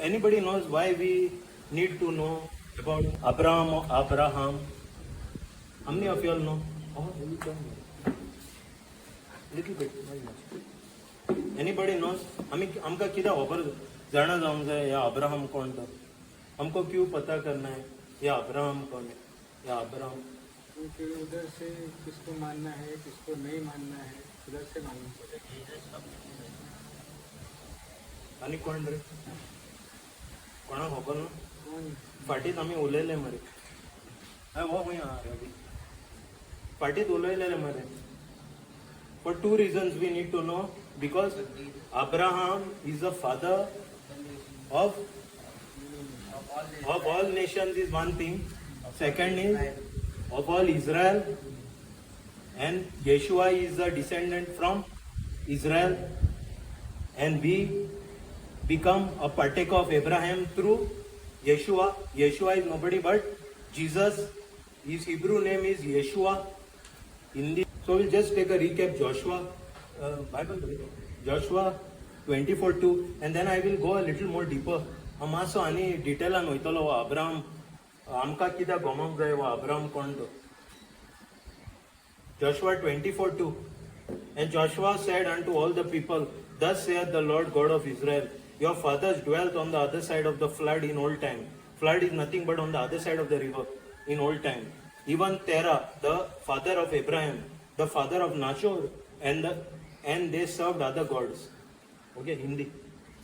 Anybody knows why we need to know about Abraham or Abraham? How many of you all know? Little bit, not much. Anybody knows? हमका किधर खबर जाना जाऊंगा या Abraham कौन था? हमको क्यों पता करना है या अब्राहम कौन है या अब्राहम? क्योंकि उधर से किसको मानना है किसको नहीं मानना है उधर से मालूम पड़ेगा। आणि कोण रे? कोणा खबर ना? कौन फाटीत आम्ही उलयले मरे. वो हुई अभी फाटीत उलयलेले मरे. For two reasons we need to know, because Abraham is the father of all nations is one thing. Second is of all Israel, and Yeshua is the descendant from Israel, and we become a partaker of Abraham through Yeshua. Yeshua is nobody but Jesus. His Hebrew name is Yeshua. So we'll just take a recap. Bible, Joshua 24:2, and then I will go a little more deeper. Amaso ani detail an oitalo Abraham amka kida gomam gaye wa Abraham kon to. Joshua 24:2, and Joshua said unto all the people, Thus saith the Lord God of Israel, your fathers dwelt on the other side of the flood in old time. Flood is nothing but on the other side of the river in old time. Even Terah, the father of Abraham, the father of Nahor, and they served other gods. Okay, Hindi.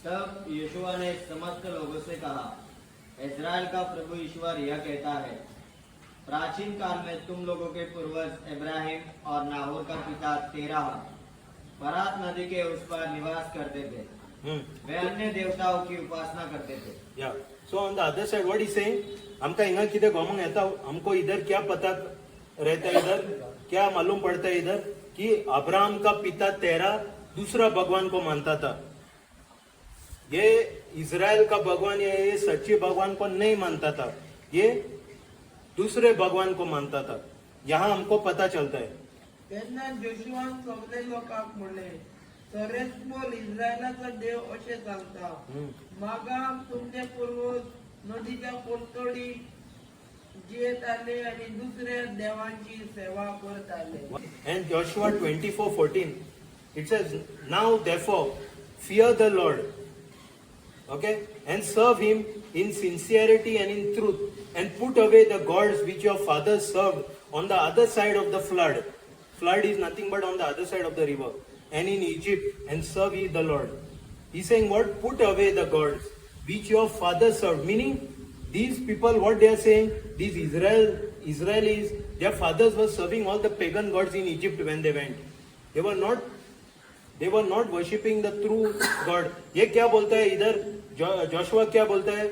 तब यीशुआ ने समस्त लोगों से कहा, Israel का प्रभु ईश्वर यह कहता है, प्राचीन काल में तुम लोगों के पूर्वज इब्राहिम और नाहोर का पिता तेरह फरात नदी के उस पर निवास करते थे. वे अन्य देवताओं की उपासना करते थे. Yeah. So on the other side, what is saying? हमका इंगा किधर गॉमंग रहता, हमको इधर क्या पता रहता है, इधर क्या मालूम पड़ता है इधर कि अब्राहम का पिता तेरा दूसरा भगवान को मानता था. ये इज़राइल का भगवान या ये सच्चे भगवान को नहीं मानता था, ये दूसरे भगवान को मानता था. यहाँ हमको पता चलता है. त्यांना जोशुआन सगळे लोकांक म्हणले, सरेस बोल इस्रायलाचा देव असे सांगता, मागाम तुमचे पूर्वज नदीच्या पोटतोडी जियेत आले आणि दुसऱ्या देवांची सेवा करत आले. And Joshua 24:14, it says, Now therefore fear the Lord, okay, and serve him in sincerity and in truth, and put away the gods which your fathers served on the other side of the flood. Flood is nothing but on the other side of the river, and in Egypt, and serve ye the Lord. He's saying what? Put away the gods which your fathers served. Meaning, these people, what they are saying, these Israelis, their fathers were serving all the pagan gods in Egypt when they went. They were not worshipping the true God. ये क्या बोलता है इधर? Joshua क्या बोलता है?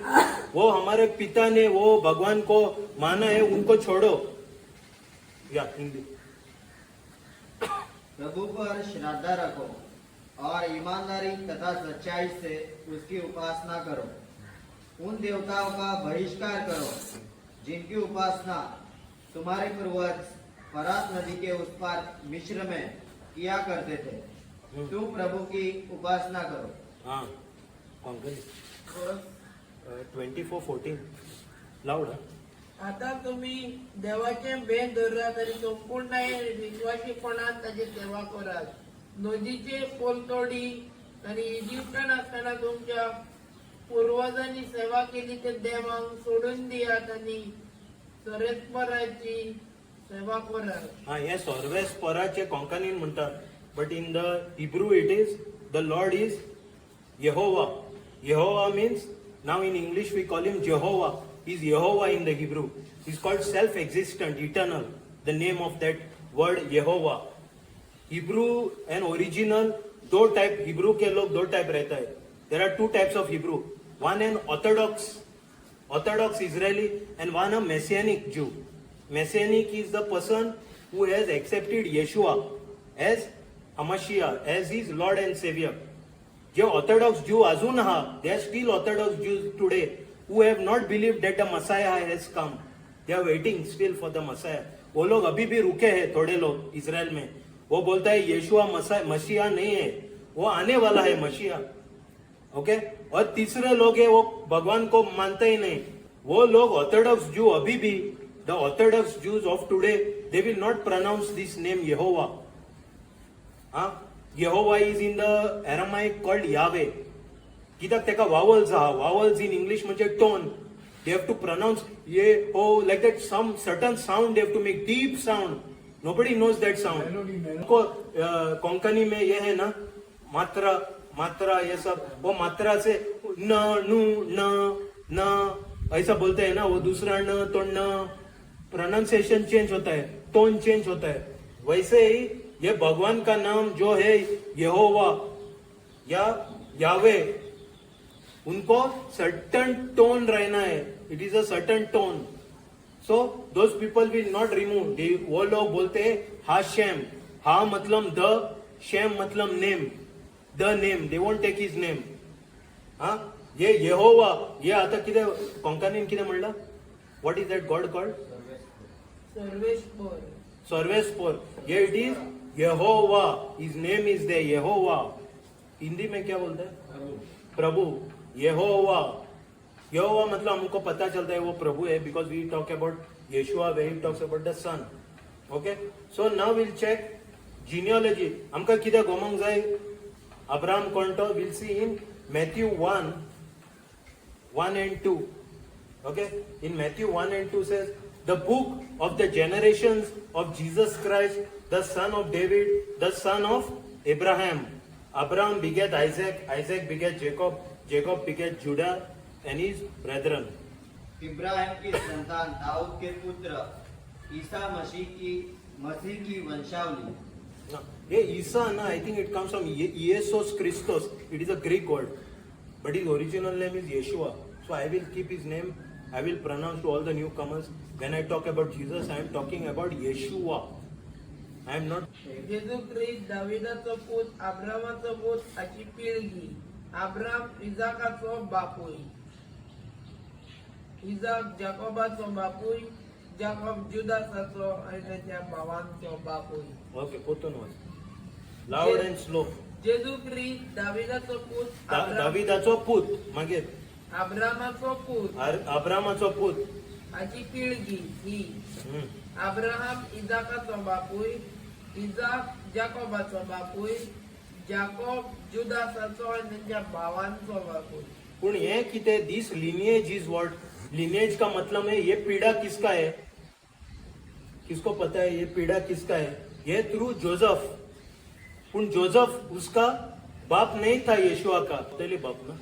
वो हमारे पिता ने वो भगवान को माना है, उनको छोड़ो. या हिंदी. प्रभु पर श्रद्धा रखो और ईमानदारी तथा सच्चाई से उसकी उपासना करो. उन देवताओं का बहिष्कार करो जिनकी उपासना तुम्हारे पूर्वज फरात नदी के उस पार मिस्र में किया करते थे. तुम प्रभु की उपासना करो. हाँ, 24:14 लाउड. आता तुम्ही देवाचे भेद धरला तरी संपूर्ण विश्वासीपणात त्याची सेवा कराल. नदीचे पोलतोडी आणि इजिप्टात असताना तुमच्या पूर्वजांनी सेवा केली ते देवांक सोडून दियात आणि सरेस्पराची सेवा कराल. हाँ, ये सर्वेस्पराचे कोंकणीन म्हणतात, but in the Hebrew it is the Lord is Yehovah. Yehovah means, now in English we call him Jehovah. He's Yehovah in the Hebrew. He's called self-existent, eternal. The name of that word Yehovah. Hebrew and original दो type, Hebrew के लोग दो type रहता है. There are two types of Hebrew. One an Orthodox Israeli, and one a Messianic Jew. Messianic is the person who has accepted Yeshua as Hamashiach, as his Lord and Savior. जे Orthodox Jew अजून हा, they are still Orthodox Jews today who have not believed that the Messiah has come. They are waiting still for the Messiah. वो लोग अभी भी रुके हैं, थोड़े लोग इजराइल में. वो बोलता है यीशुआ मसीहा नहीं है, वो आने वाला है मसीहा. ओके और तीसरे लोग है वो भगवान को मानते ही नहीं. वो लोग ऑर्थोडॉक्स जू अभी भी, the orthodox Jews of today, they will not pronounce this name Yehovah. Yehovah is in the Aramaic called Yahweh. कित्याक तेका वावल्स आहा. वावल्स इन इंग्लिश म्हणजे tone. They have to pronounce ye oh like that, some certain sound they have to make, deep sound. Nobody knows that sound. को कोंकणी में ये है ना मात्रा, मात्रा ये सब, वो मात्रा से न नु न ऐसा बोलते हैं ना, वो दूसरा न तो न, प्रोनाउंसिएशन चेंज होता है, टोन चेंज होता है. वैसे ही ये भगवान का नाम जो है यहोवा या यावे, उनको सर्टन टोन रहना है. It is a certain tone. So those people will not remove. वो लोग बोलते हैं हा शेम. हा मतलब द, शेम मतलब name, the name. They won't take his name. ये यहोवा, ये आता किती कोंकणीन किती म्हणला? What is that god called? सर्वेश्वर. सर्वेस्पोर. ये it is Yehovah. His name is the Yehovah. Hindi में क्या बोलते हैं? प्रभु. यहोवा. यहोवा मतलब हमको पता चलता है वो प्रभु है, because we talk about Yeshua when he talks about the son. Okay, so now will check genealogy. आमकां कितें गोमंक जाय? अब्राहम कोण तो? Will see in Matthew 1 and 2. Okay, in Matthew 1 and 2 says the book of the generations of Jesus Christ, the son of David, the son of Abraham. Abraham begat Isaac, Isaac begat Jacob, Jacob begat Judah and his brethren. Ibrahim की संतान, दाऊद के पुत्र, ईसा मसीह की वंशावली. Now, ये ईसा ना, I think it comes from Iesos Christos. It is a Greek word, but his original name is Yeshua. So I will keep his name. I will pronounce to all the newcomers. When I talk about Jesus, I am talking about Yeshua. I am not. जेजू ख्रिस्त दाविदाचो पूत, अब्रामाचो पूत, हाची पिळगी. Abram इजाकाचो बापूय, इजाक जाकोबाचो बापूय, जाकोब जुदासाचो आणि त्याच्या भावांचो बापूय. Okay, पोतून watch. Loud and slow. जेजू ख्रिस्त दाविदाचो पूत, दाविदाचो पूत, मागीर अब्रामाचो पूत, अब्रामाचो पूत. हाची पिळगी ही. हम्म. अब्राहम इजाकाचो बापूय, इजाक जाकोबाचो बापूय, जाकोब जुदासाचो आणि त्याच्या भावांचो बापूय. पण ये किते? दिस लिनिएज इज व्हाट? लिनिएज का मतलब है ये पीढ़ा किसका है? किसको पता है ये पीढ़ा किसका है? ये थ्रू जोसेफ. पण जोसेफ उसका बाप नहीं था यीशुआ का, पहले बाप ना.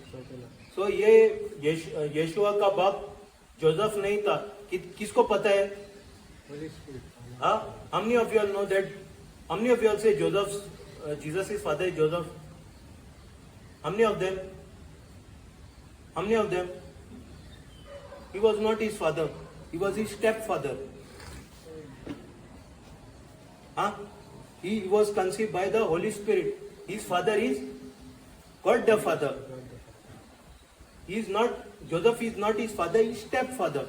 सो ये यीशुआ का बाप जोसेफ नहीं था. किसको पता है? Holy spirit. How many of you all know that? How many of you all say Joseph's Jesus' father is Joseph? How many of them? How many of them? He was not his father. He was his stepfather. He was conceived by the Holy Spirit. His father is God the Father. He is not, Joseph is not his father, his stepfather.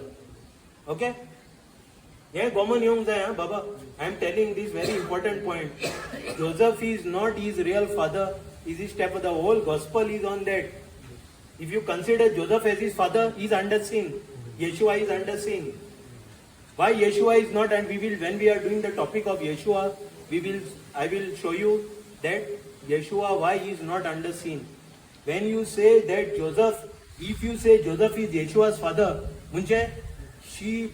Okay? Yeah, common young Baba. I am telling this very important point. Joseph is not his real father, is his stepfather. The whole gospel is on that. If you consider Joseph as his father, he is under sin. Yeshua is under sin. Why Yeshua is not? And we will, when we are doing the topic of Yeshua, I will show you that Yeshua, why he is not under sin. When you say that Joseph, if you say Joseph is Yeshua's father, munche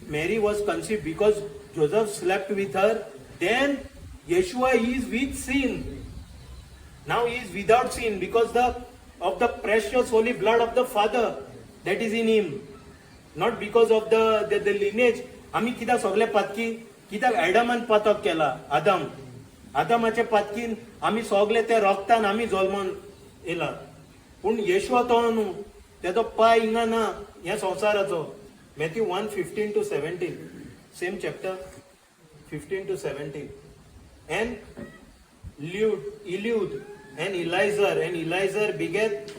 Mary was conceived because Joseph slept with her, then Yeshua is with sin. Now he is without sin because of the precious holy blood of the Father that is in him. Not because of the lineage. आम्ही कित्याक सगळे पातकी, कित्याक एडमान पातक केला? आदमाचे पातकीन आम्ही सगळे ते रोगतान आम्ही जल्मून येला. पूण येशुआ तो न्हू, तेजो पाय हिंगा ना ह्या संवसाराचो. Matthew 1:15-17, same chapter, 15 to 17. And Eliud and Eliezer, and Eliezer begat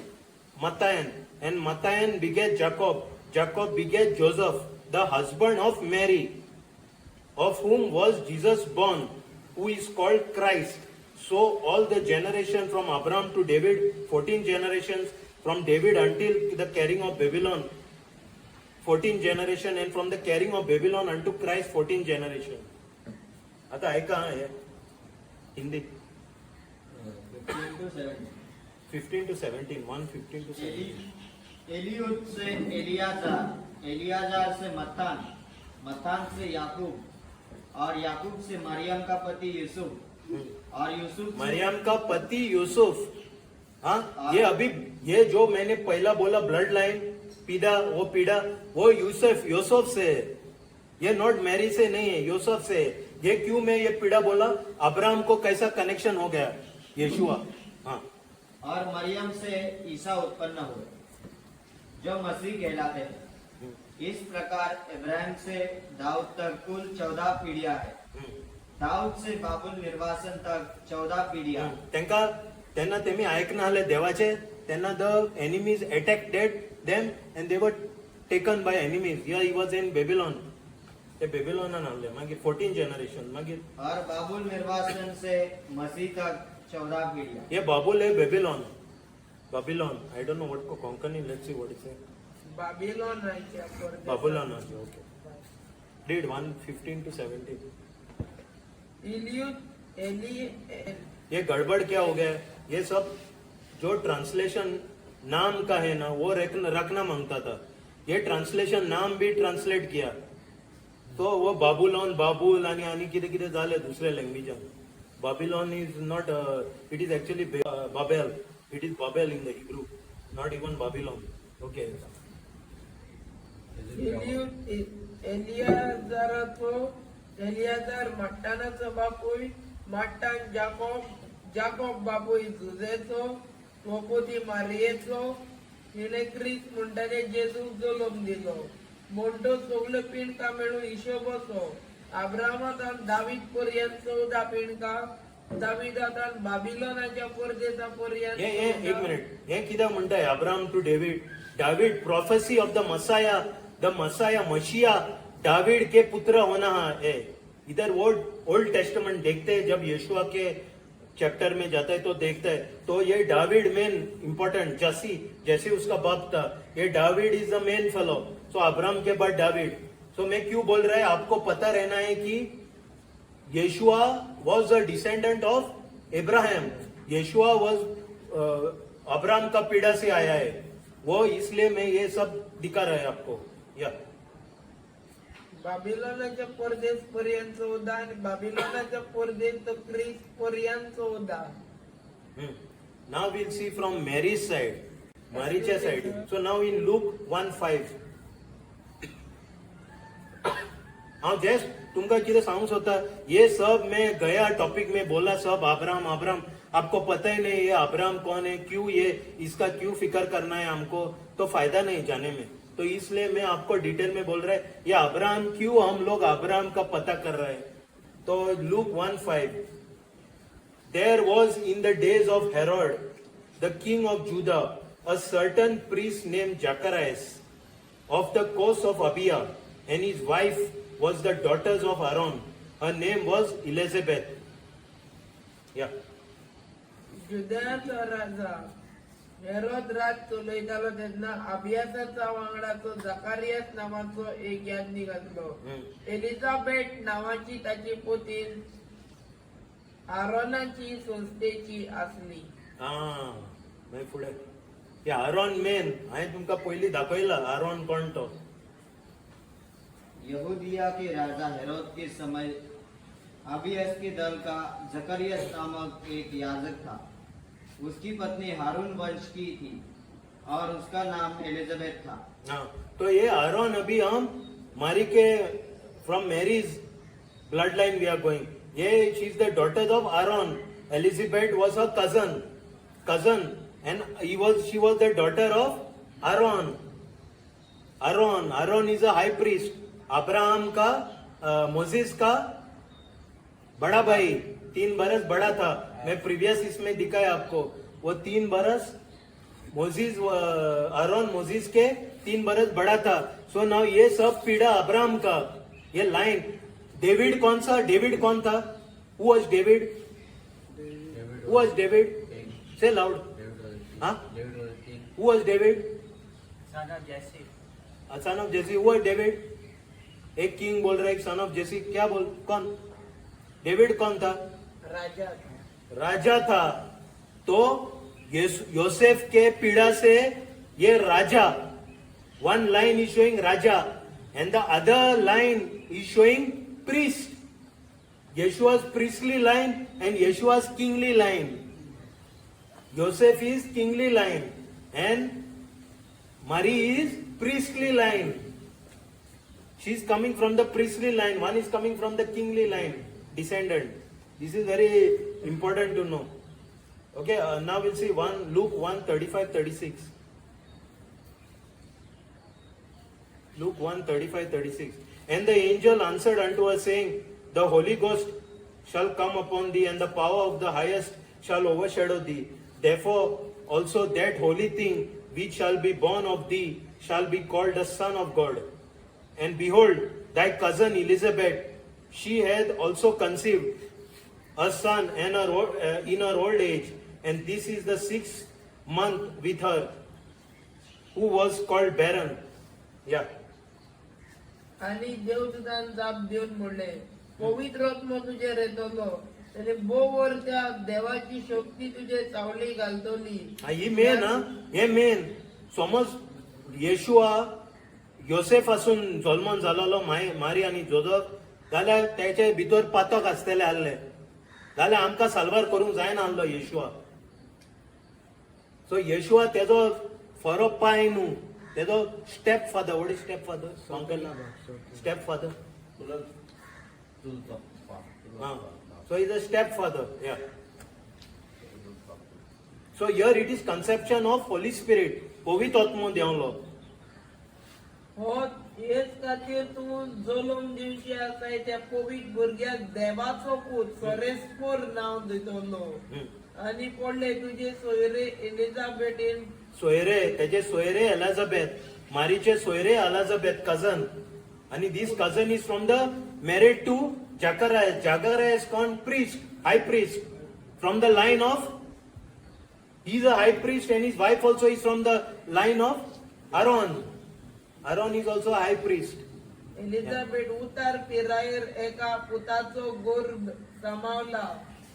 Matthan, and Matthan begat Jacob. Jacob begat Joseph, the husband of Mary, of whom was Jesus born, who is called Christ. So all the generation from Abraham to David, 14 generations. from David until the carrying of Babylon 14 generation, and from the carrying of Babylon unto Christ 14 generation. आता ऐका हे Hindi 15 to 17. 15 to 17, 1:15 to 17. एलियूद से एलियाजार, एलियाजार से मत्तान, मत्तान से याकूब, और याकूब से मरियम का पति यूसुफ, और यूसुफ से- मरियम का पति यूसुफ. हाँ, ये अभी ये जो मैंने पहला बोला ब्लड लाइन पीड़ा वो यूसुफ से है. ये नॉट मैरी से नहीं है, यूसुफ से है. ये क्यों मैं ये पीड़ा बोला? अब्राहम को कैसा कनेक्शन हो गया यीशुआ. हाँ, और मरियम से ईसा उत्पन्न हुए जो मसीह कहलाते हैं. इस प्रकार इब्राहिम से दाऊद तक कुल 14 पीढ़ियां है. दाऊद से बाबुल निर्वासन तक 14 पीढ़ियां. त्यांना तेमी ऐकणं आले देवाचे. त्यांना the enemies attacked them and they were taken bye enemies. या ही वॉज इन बेबीलॉन. ते बेबीलॉनान आणले. मागीर 14 जनरेशन. मागीर और बाबुल निर्वासन से मसीह तक 14 पीढ़ियां. ये बाबुल है Babylon. Babylon. I don't know what को Konkani. Let's see what is it. Babylon राहायच्या परदेशात. Babylon. Okay. Read 1:15 to 17. Eliud ये गड़बड़ क्या हो गया है? ये सब जो ट्रांसलेशन नाम का है ना वो रखना मांगता था. ये ट्रांसलेशन नाम भी ट्रांसलेट किया तो वो बाबुलॉन बाबुल आणि किती किती झाले दुसऱ्या लँग्वेजान. Babylon is not it is actually Babel. It is Babel in the Hebrew, not even Babylon. Okay. Eleazar मट्टानाचो बापूय, मट्टान जाकोब बापूय जुजेचो, पोपोती मारियेचो. हिने ख्रिस्त म्हणटाने जेजूक जल्म दिलो. मोठो सगळ्यो पिणका मेळून हिशोबचो. अब्राहमांत दावीद पर्यंत 14 पिणका. दाविदांत बाबिलोनाच्या परदेशा पर्यंत. ये एक मिनिट. हे किती म्हणताय अब्राहम टू डेविड. दावीद prophecy of the Messiah messiah दावीद के पुत्र होना है. इधर ओल्ड टेस्टामेंट देखते हैं जब यीशुआ के चैप्टर में जाता है तो देखता है तो ये दावीद मेन इंपॉर्टेंट. जैसे उसका बाप था. ये David is the main fellow. So Abraham के बाद दावीद. सो मैं क्यों बोल रहा है आपको पता रहना है कि Yeshua was a descendant of Ibrahim. Yeshua was Abraham का पीढ़ा से आया है वो. इसलिए मैं ये सब दिखा रहा है आपको. या बाबिलोनाच्या परदेश पर्यंत 14 आणि बाबिलोनाच्या परदेश तो ख्रिस्त पर्यंत 14. Now will see from Mary's side. मारीच्या side. So now in Luke 1:5. हाँ जस्ट तुमका किधर सांगूस होता. ये सब मैं गया टॉपिक में बोला सब अब्राहम. आपको पता ही नहीं ये अब्राहम कौन है, क्यों ये इसका क्यों फिक्र करना है हमको. तो फायदा नहीं जाने में. तो इसलिए मैं आपको डिटेल में बोल रहा है ये अब्राहम क्यों हम लोग अब्राहम का पता कर रहे हैं. तो Luke 1:5. There was in the days of Herod the king of Judah a certain priest named Zacharias of the coast of Abia, and his wife was the daughters of Aaron. Her name was Elizabeth. Yeah. जुदयाचा राजा Herod राज चलयतालो तेन्ना अबियासाचा वांगडाचो झकारियास नावाचो एक याज्ञिक आसलो. Elizabeth नावाची ताची पोतीन आरोनाची संस्थेची आसली. मागीर फुडें हे आरोन मेन हांवें तुमकां पयलीं दाखयला आरोन कोण तो. यहूदिया के राजा हेरोद के समय अबियस के दल का जकरियस नामक एक याजक था. उसकी पत्नी हारून वंश की थी और उसका नाम एलिजाबेथ था. हाँ, तो ये आरोन अभी हम मारी के from Mary's blood line we are going. ये she is the daughter of Aaron. Elizabeth was a cousin and she was the daughter of Aaron. Aaron is a high priest. Abraham का Moses का बड़ा भाई 3 बरस बड़ा था. मैं previous इसमें दिखाया आपको वो 3 बरस आरोन मोसेस के 3 बरस बड़ा था. सो नाउ ये सब पीड़ा अब्राहम का. ये लाइन डेविड कौन सा. डेविड कौन था. Who was David? Say loud. Huh? David was a king. Who was David? Son of Jesse. A son of Jesse. Who was David? एक किंग बोल रहा है, एक सन ऑफ जेसी. क्या बोल, कौन? डेविड कौन था? राजा. राजा था. तो योसेफ के पीड़ा से ये राजा, one line is showing raja and the other line is showing priest. Yeshua's priestly line and Yeshua's kingly line. Joseph is kingly line and Mary is priestly line. She is coming from the priestly line, one is coming from the kingly line, descendant. This is very important to know. Okay, now we'll see Luke 1:35-36. Luke 1:35-36. And the angel answered unto her, saying, The Holy Ghost shall come upon thee, and the power of the highest shall overshadow thee. Therefore also that holy thing which shall be born of thee shall be called the Son of God. And behold, thy cousin Elizabeth, she hath also conceived a son in her old age, and this is the 6th month with her, who was called barren. Yeah. आणि देवदूतान जाप देऊन म्हणले, पवित्र आत्मा तुझे रेतलो, त्याने बोवर त्या देवाची शक्ती तुझे चावली घालतली. ही मेन हे मेन समज येशुआ योसेफ असून जल्मन जालोलो मारी आणि जोजफ जाल्यार त्याचे भितर पातक आसतले आहले जाल्यार आमकां साल्वार करूंक जायना आहलो येशुआ. सो येशुआ तेजो फरो पाय न्हू, तेजो step father. What is step father? Step father. So he's a stepfather. Yeah. So here it is conception of Holy Spirit. पवित्र आत्मा देवलो. हो हेच खातीर तूं जल्म दिवशी आसाय त्या पवित्र भुरग्याक देवाचो पूत सोरेस्पोर नांव दितलो. आणि पडले तुझे सोयरे एलिझाबेथीन. सोयरे तेजे सोयरे एलिझाबेथ, मारीचे सोयरे एलिझाबेथ cousin. आणि this cousin is from the married to Zacharias. Zacharias is called priest, high priest, from the line of, he is a high priest and his wife also is from the line of Aaron. Aaron is also a high priest. Elizabeth उतार पिरायेर एका पुताचो गर्भ समावला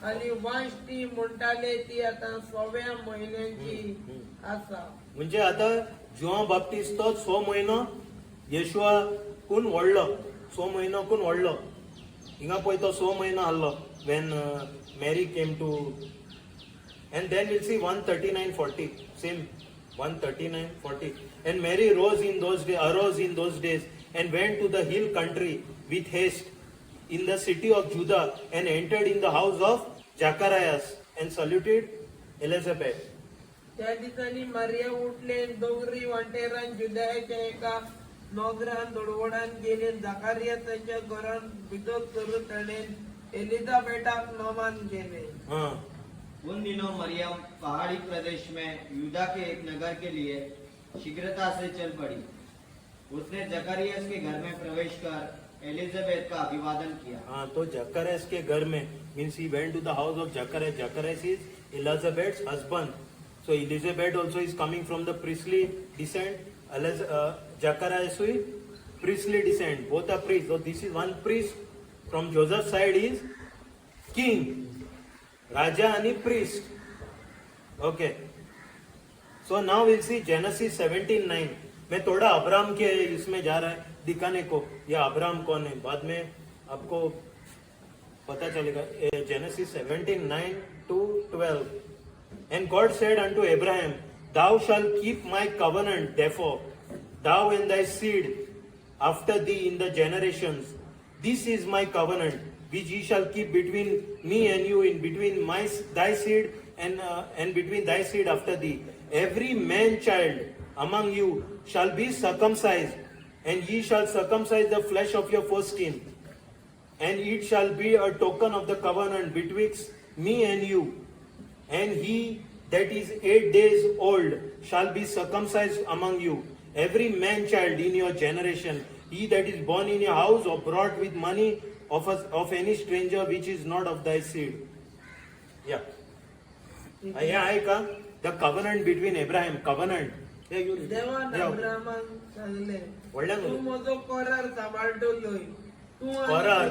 आणि वांष्टी म्हणटाले ती आता 6व्या महिन्याची आसा. म्हणजे आता जॉन बाप्टिस्ट तो 6 म्हयनो येशुआ कून व्हडलो, 6 म्हयनो कून व्हडलो. हिंगा पळय तो 6 म्हयनो आहलो when Mary came to, and then we'll see 139:40, same 139:40. And Mary arose in those days and went to the hill country with haste in the city of Judah and entered in the house of Zacharias and saluted Elizabeth. त्या दिसांनी Maria उठले, दोंगरी वाटेरान जुदायाच्या एका नगरान दडवडान गेले. जाकारियाच्या घरान भितर करून ताणें एलिझाबेथाक नमान गेले. उन दिनों मरियम पहाड़ी प्रदेश में यूदा के एक नगर के लिए शीघ्रता से चल पड़ी. उसने जकरियस के घर में प्रवेश कर एलिजाबेथ का अभिवादन किया. तो जकरियस के घर में means he went to the house of Zacharias. Zacharias is Elizabeth's husband. So Elizabeth also is coming from the priestly descent. Zacharias is priestly descent. Both are priests. So this is one priest. From Joseph's side is king, Raja and priest. Okay. So now we'll see Genesis 17:9. मैं थोड़ा Abram के इसमें जा रहा है दिखाने को, ये Abram कौन है बाद में आपको पता चलेगा. Genesis 17:9-12. And God said unto Abraham, Thou shalt keep my covenant, therefore, thou and thy seed after thee in the generations. This is my covenant, which ye shall keep between me and you, in between thy seed and between thy seed after thee. Every man child among you shall be circumcised, and ye shall circumcise the flesh of your foreskin. And it shall be a token of the covenant betwixt me and you. And he that is 8 days old shall be circumcised among you. Every man child in your generation, he that is born in your house or brought with money of any stranger which is not of thy seed. Yeah. Yeah, the कव्हनंट between Abraham कव्हनंट देवान अब्राहमान सांगले व्हडल्यान तू म्हजो करार सांबाळटलोय तू करार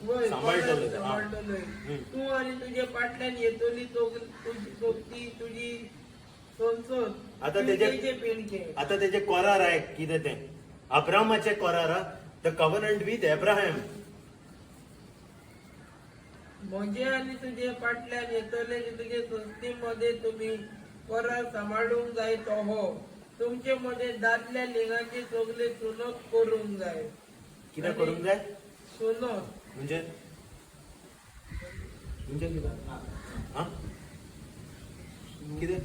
वय, सांबाळटलोय. करार सांबाळटलोय हम्म. तू आणि तुझे फाटल्यान येतली तुझी सोबती तुझी संसद आता तेजे- पिणकेचे पिणके आता त्याचे करार आहे कितें ते अब्रामाचे करार द कव्हनंट विथ एब्राहिम म्हजे आणि तुझे फाटल्यान येतले तुझे संस्थेमध्ये तुम्ही करार सांभाळूंक जाय तो हो तुमचे मध्ये दादल्या लिंगाचे सगळे सुनत करूंक जाय कितें करूंक जाय सुनत म्हणजे कितें हा कितें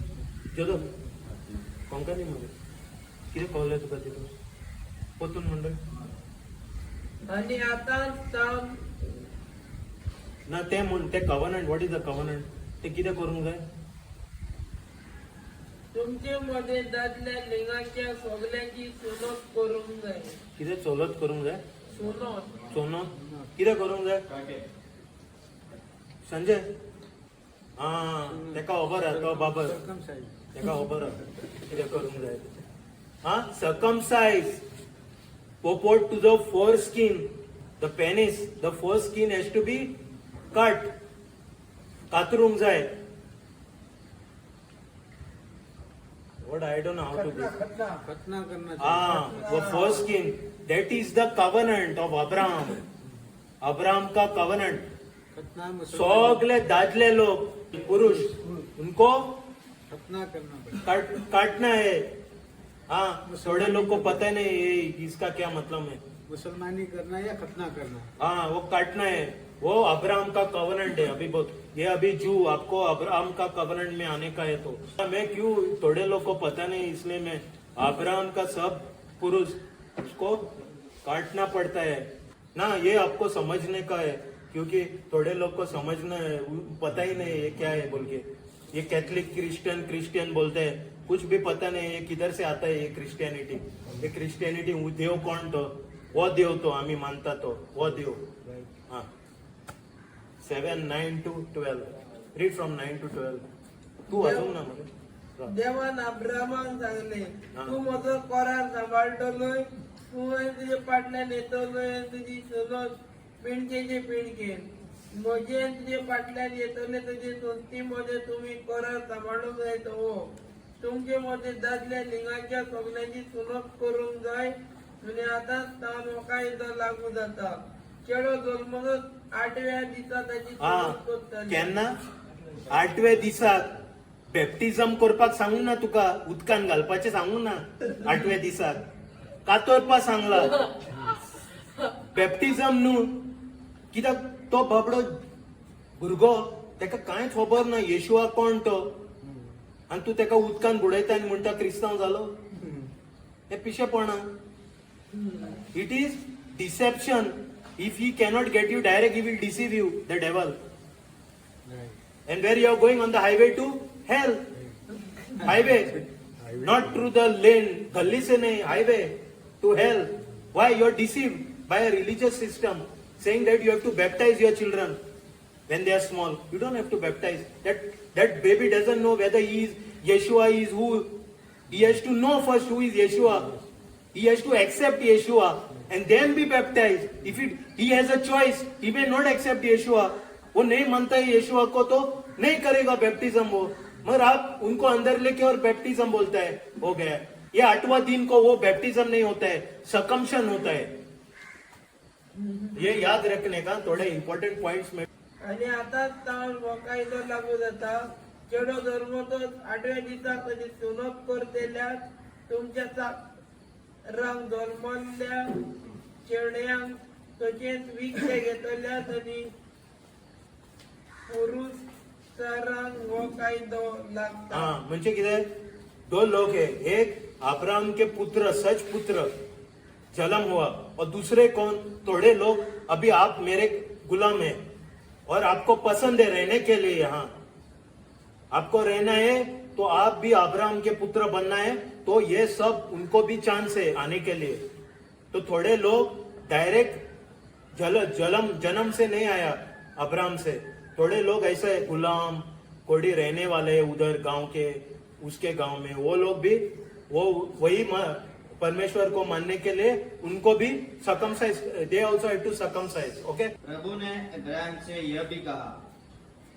चलो कोंकणी मध्ये कितें कळलं तुका तितून पोतून मंडळ आणि आता सावन ना ते म्हण ते कव्हनंट व्हॉट इज द कव्हनंट ते कितें करूंक जाय तुमचे मध्ये दादल्या लिंगाच्या सगळ्यांची सुनत करूंक जाय कितें चलत करूंक जाय सुनत सोनो कितें करूंक जाय संजय हा तेका खबर आहा तो बाबर Circumcised. तेका खबर आहा कितें करूंक जाय हा circumcise purport to the foreskin the penis the foreskin has to be cut कातरूंक जाय what I don't know how to do खतना करना चाहिए. Ah, वो foreskin. That is the covenant of Abraham. Abraham का कवनंट खतना मुसलमान सगले दादले लोग पुरुष उनको खतना करना पड़ेगा. काटना है. हाँ थोड़े लोग को पता नहीं ये इसका क्या मतलब है. मुसलमानी करना या खतना करना. हाँ वो काटना है. वो अब्राहम का कवनंट है. अभी बहुत ये अभी जू आपको अब्राहम का कवनंट में आने का है तो मैं क्यों थोड़े लोग को पता नहीं इसलिए मैं अब्राहम का सब पुरुष उसको काटना पड़ता है ना. ये आपको समझने का है क्योंकि थोड़े लोग को समझना है पता ही नहीं ये क्या है बोल के. ये कैथलिक क्रिश्चियन बोलते हैं कुछ भी पता नहीं ये किधर से आता है ये क्रिश्चियनिटी. ये क्रिश्चियनिटी देव कोण तो वो देव तो आम्ही मानता तो वो देव. हाँ 7, 9 to 12. Read from 9 to 12. तू वाचून ना मला. देवान अब्राहमाक सांगले हा. तू म्हजो करार सांभाळटलोय तू आणि तुझे फाटल्यान येतलोय आणि तुझी सुनत पिणकेचे पिणके म्हजे आणि तुझे फाटल्यान येतले तुझे संस्थेमध्ये तुम्ही करार सांभाळूंक जाय तो हो तुमचे मध्ये दादल्या लिंगाच्या सगळ्यांची सुनत करूंक जाय म्हणजे आता स्थान हो कायदो लागू जाता. चेडो जल्मतच 8व्या दिसा ताची हा सुनत करतली. केन्ना 8व्या दिसाक बॅप्टिझम करपाक सांगू ना तुका उदकान घालपाचें सांगू ना 8व्या दिसाक कातरपा सांगला. बॅप्टिझम न्हू कित्याक तो बाबडो भुरगो तेका कांयच खबर ना येशुआ कोण तो आनी तू तेका उदकान बुडयता आनी म्हणटा क्रिस्तांव जालो. हे पिशेपणा. It is deception. If he cannot get you direct he will deceive you the devil. Right. And where you are going on the highway to hell. Highway. Not through the lane. गली से नहीं highway to hell. Why? You are deceived by a religious system saying that you have to baptize your children when they are small. You don't have to baptize. That baby doesn't know whether he is Yeshua is who. He has to know first who is Yeshua. He has to accept Yeshua and then be baptized. If he has a choice, he may not accept Yeshua. वो नहीं मानता है यीशुआ को तो नहीं करेगा baptism वो. मगर आप उनको अंदर लेके और बैप्टिज्म बोलता है हो गया. ये 8वां दिन को वो बैप्टिज्म नहीं होता है सकम्शन होता है. ये याद रखने का थोड़े इंपॉर्टेंट पॉइंट्स में. आणि आता स्थान हो कायदो लागू जाता. चेडो जल्मतच 8व्या दिसाक ताची सुनत करतेल्या तुमच्या रांग जल्मल्ल्या चेड्यांक तशेंच विकते घेतल्या आनी पुरुष सरांग हो कायदो लागता. हाँ म्हणजे किधर 2 लोग है. एक अब्राहम के पुत्र सच पुत्र जन्म हुआ और दूसरे कौन थोड़े लोग अभी आप मेरे गुलाम हैं और आपको पसंद है रहने के लिए. यहाँ आपको रहना है तो आप भी अब्राहम के पुत्र बनना है तो ये सब उनको भी चांस है आने के लिए. तो थोड़े लोग डायरेक्ट जन्म से नहीं आया अब्राहम से. थोड़े लोग ऐसे गुलाम कोडी रहने वाले हैं उधर गांव के, उसके गांव में, वो लोग भी वो वही परमेश्वर को मानने के लिए उनको भी circumcise, they also have to circumcise. Okay? प्रभु ने इब्राहिम से यह भी कहा,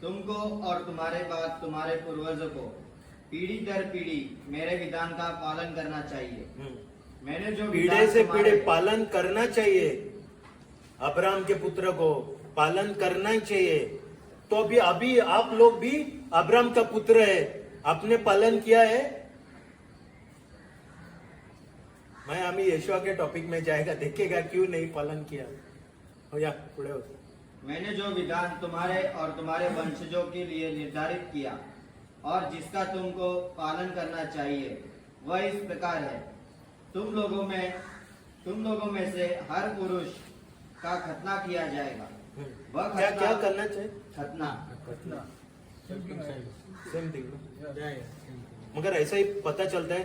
तुमको और तुम्हारे बाद तुम्हारे पूर्वजों को पीढ़ी दर पीढ़ी मेरे विधान का पालन करना चाहिए। मैंने जो पीढ़े विधान से तुम्हारे- पीढ़े पालन करना चाहिए। अब्राहम के पुत्र को पालन करना ही चाहिए। तो अभी आप लोग भी अब्राहम का पुत्र है, आपने पालन किया है। मैं अभी यशुआ के टॉपिक में जाएगा, देखेगा क्यों नहीं पालन किया। हो या पुढे हो। मैंने जो विधान तुम्हारे और तुम्हारे वंशजों के लिए निर्धारित किया और जिसका तुमको पालन करना चाहिए, वह इस प्रकार है, तुम लोगों में से हर पुरुष का खतना किया जाएगा। वह क्या खतना क्या करना चाहिए? खतना सेम थिंग। मगर ऐसा ही पता चलता है,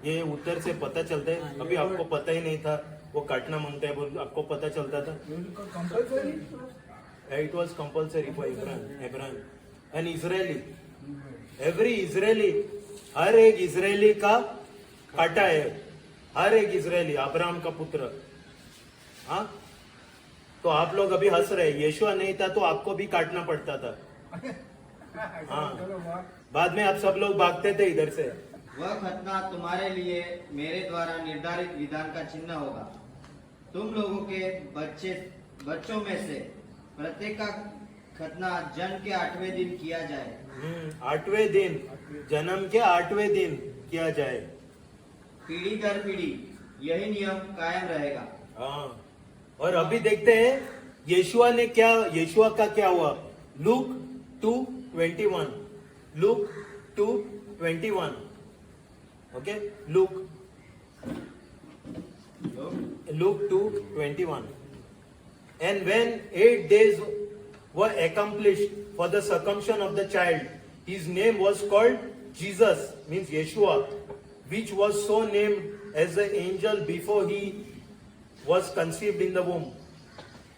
ये उत्तर से पता चलता है। अभी आपको पता ही नहीं था वो काटना मांगता है, बोल आपको पता चलता था। It was compulsory for Abraham and Israeli. Every Israeli, हर एक इजरायली का काटा है, हर एक इजरायली अब्राहम का पुत्र। हाँ, तो आप लोग अभी हंस रहे, यीशुआ नहीं था तो आपको भी काटना पड़ता था। हाँ, बाद में आप सब लोग भागते थे इधर से। वह खतना तुम्हारे लिए मेरे द्वारा निर्धारित विधान का चिन्ह होगा। तुम लोगों के बच्चों में से प्रत्येक का खतना जन्म के 8वें दिन किया जाए। 8वें दिन, जन्म के 8वें दिन किया जाए। पीढ़ी दर पीढ़ी यही नियम कायम रहेगा। हाँ, और अभी देखते हैं यीशुआ का क्या हुआ। Look 2:21, look 2:21, okay, look 2:21. And when 8 days were accomplished for the circumcision of the child, his name was called Jesus, means Yeshua, which was so named as the angel before he was conceived in the womb.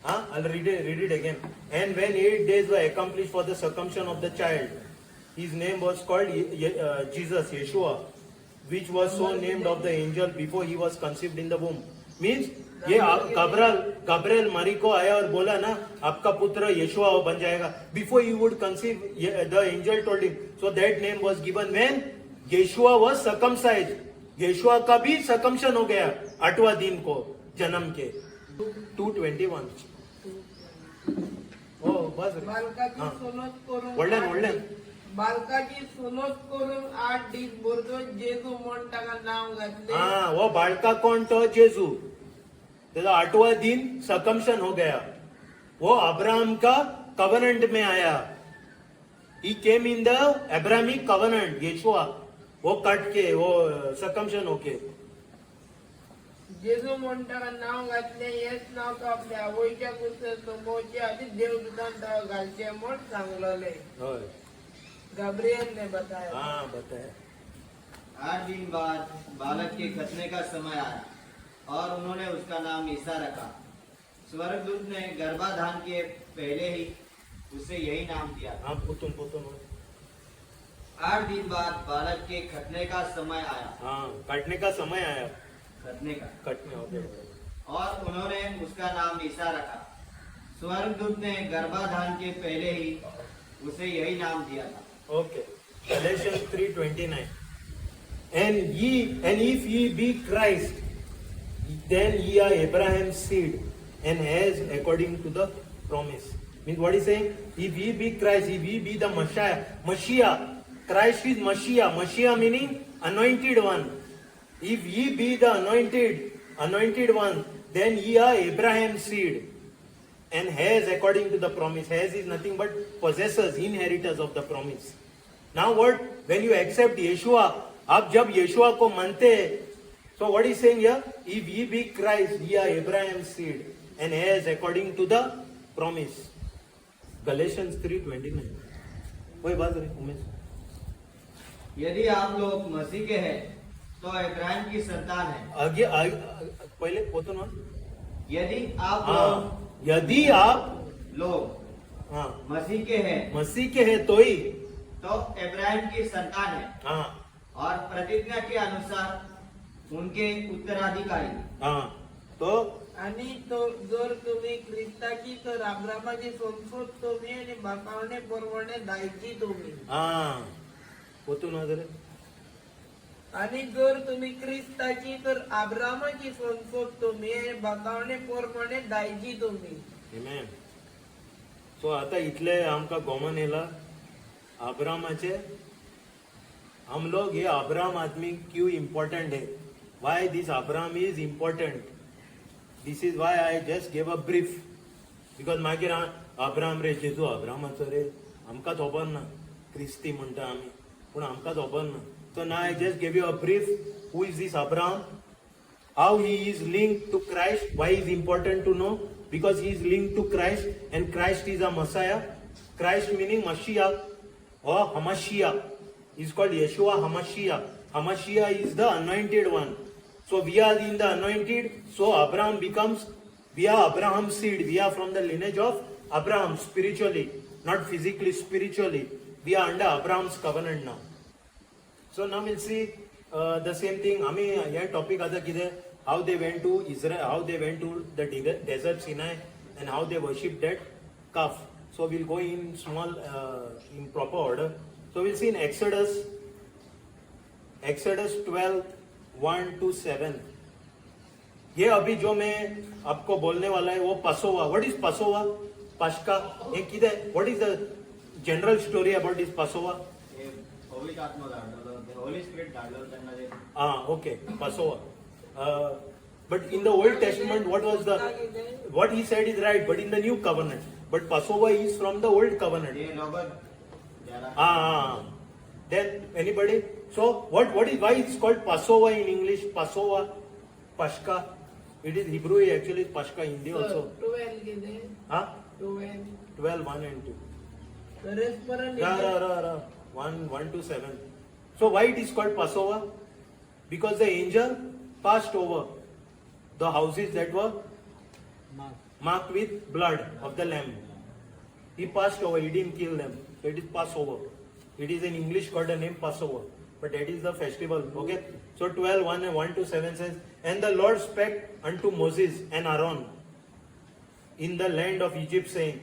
I'll read it again. And when 8 days were accomplished for the circumcision of the child, his name was called Jesus, Yeshua, which was so named of the angel before he was conceived in the womb. Means ये Gabriel मरी को आया और बोला ना, आपका पुत्र यीशुआ बन जाएगा। Before he would conceive, the angel told him. So that name was given when Yeshua was circumcised. यीशुआ का भी circumcision हो गया 8वां दिन को जन्म के। 2:21. ओ बस बालकाची सोनत करून वडल्यान बालकाची सोनत करून 8 दीस भरतो जेजू म्हण ताका नाव घातले। हाँ, वो बालका कौन तो जेजू, तेरा 8वां दिन circumcision हो गया। वो अब्राहम का कवनेंट में आया। He came in the Abrahamic covenant, यीशुआ, वो कट के वो circumcision होके। जेजू म्हण ताका नाव घातले, हेच नाव तो आपल्या आवयच्या कुसत मोचे आधी देवदूतान ताका घालचे म्हण सांगलेले। होय, गब्रिएल ने बताया। हाँ बताया। 8 दिन बाद बालक के खतने का समय आया और उन्होंने उसका नाम ईसा रखा। स्वर्गदूत ने गर्भाधान के पहले ही उसे यही नाम दिया। हाँ, पुतुन 8 दिन बाद बालक के खतने का समय आया। हाँ, काटने का समय आया। खतने का। कटने हो गया। और उन्होंने उसका नाम ईसा रखा। स्वर्गदूत ने गर्भाधान के पहले ही उसे यही नाम दिया था। Okay. Galatians 3:29. And if ye be Christ, then ye are Abraham's seed, and heirs according to the promise. Means what he's saying? If ye be Christ, if ye be the Mashiach, Christ is Mashiach meaning anointed one. If ye be the anointed one, then ye are Abraham's seed, and heirs according to the promise. Heirs is nothing but possessors, inheritors of the promise. Now what? When you accept Yeshua, आप जब यीशुआ को मानते हैं, so what is saying here? If ye be Christ, ye are Abraham's seed, and heirs according to the promise. Galatians 3:29. वही बात है उमेश। यदि आप लोग मसीह के हैं तो इब्राहिम की संतान है। आगे पहले पोतो ना। यदि आप यदि आप लोग हाँ मसीह के हैं मसीह के हैं तो ही तो इब्राहिम की संतान है हाँ और प्रतिज्ञा के अनुसार उनके उत्तराधिकारी। हाँ तो आणि तो जर तुम्ही ख्रिस्ताची तर अब्रामाची संस्कृत तुम्ही आणि बापावणे परवणे दायची तुम्ही. हाँ पोतून वगैरे आणि जर तुम्ही ख्रिस्ताची तर अब्रामाची संस्कृत तुम्ही आणि बापावणे परवणे दायची तुम्ही. Amen. सो आता इथले आमका गॉमन येला अब्रामाचे हम लोग ये अब्राम आदमी क्यों इम्पोर्टेंट है, why this Abram is important, this is why I just gave a brief because मागीर अब्राम रे जेजू अब्रामाचो रे आमकां खबर ना, क्रिस्ती म्हणटा आमी पूण आमकां खबर ना. सो ना I just gave you a brief who is this Abram, how he is linked to Christ, why is important to know, because he is linked to Christ and Christ is a Messiah. Christ meaning Mashiach or Hamashiach is called Yeshua Hamashiach. Hamashiach is the anointed one. So we are in the anointed, so Abraham becomes, we are Abraham's seed, we are from the lineage of Abraham spiritually, not physically, spiritually. We are under Abraham's covenant now. So now we'll see the same thing. आम्ही या topic आता कितें, how they went to Israel, how they went to the desert Sinai and how they worshipped that calf. So we'll go in small, in proper order. So we'll see in Exodus 12, 1 to 7. ये अभी जो मैं आपको बोलने वाला है वो पसोवा. What is पसोवा? पश्का. ये किधर? What is the general story about this पसोवा? हे पवित्र आत्मा धाडलो, the Holy Spirit धाडलो त्यांना ते. Okay, Passover. But in the Old Testament, what he said is right, but in the New Covenant. But Passover is from the Old Covenant. ते लोक जरा Then anybody? So what is, why it's called Passover in English? Passover, Pashka. It is Hebrew actually, Pashka Hindi also. 12 किती? 12. 12, 1 and 2. परस्पर 1 to 7. So why it is called Passover? Because the angel passed over the houses that were marked with blood of the lamb. He passed over, he didn't kill them. So it is Passover. It is in English called the name Passover. But that is the festival. Okay. So 12, 1 and 1 to 7 says, and the Lord spake unto Moses and Aaron in the land of Egypt, saying,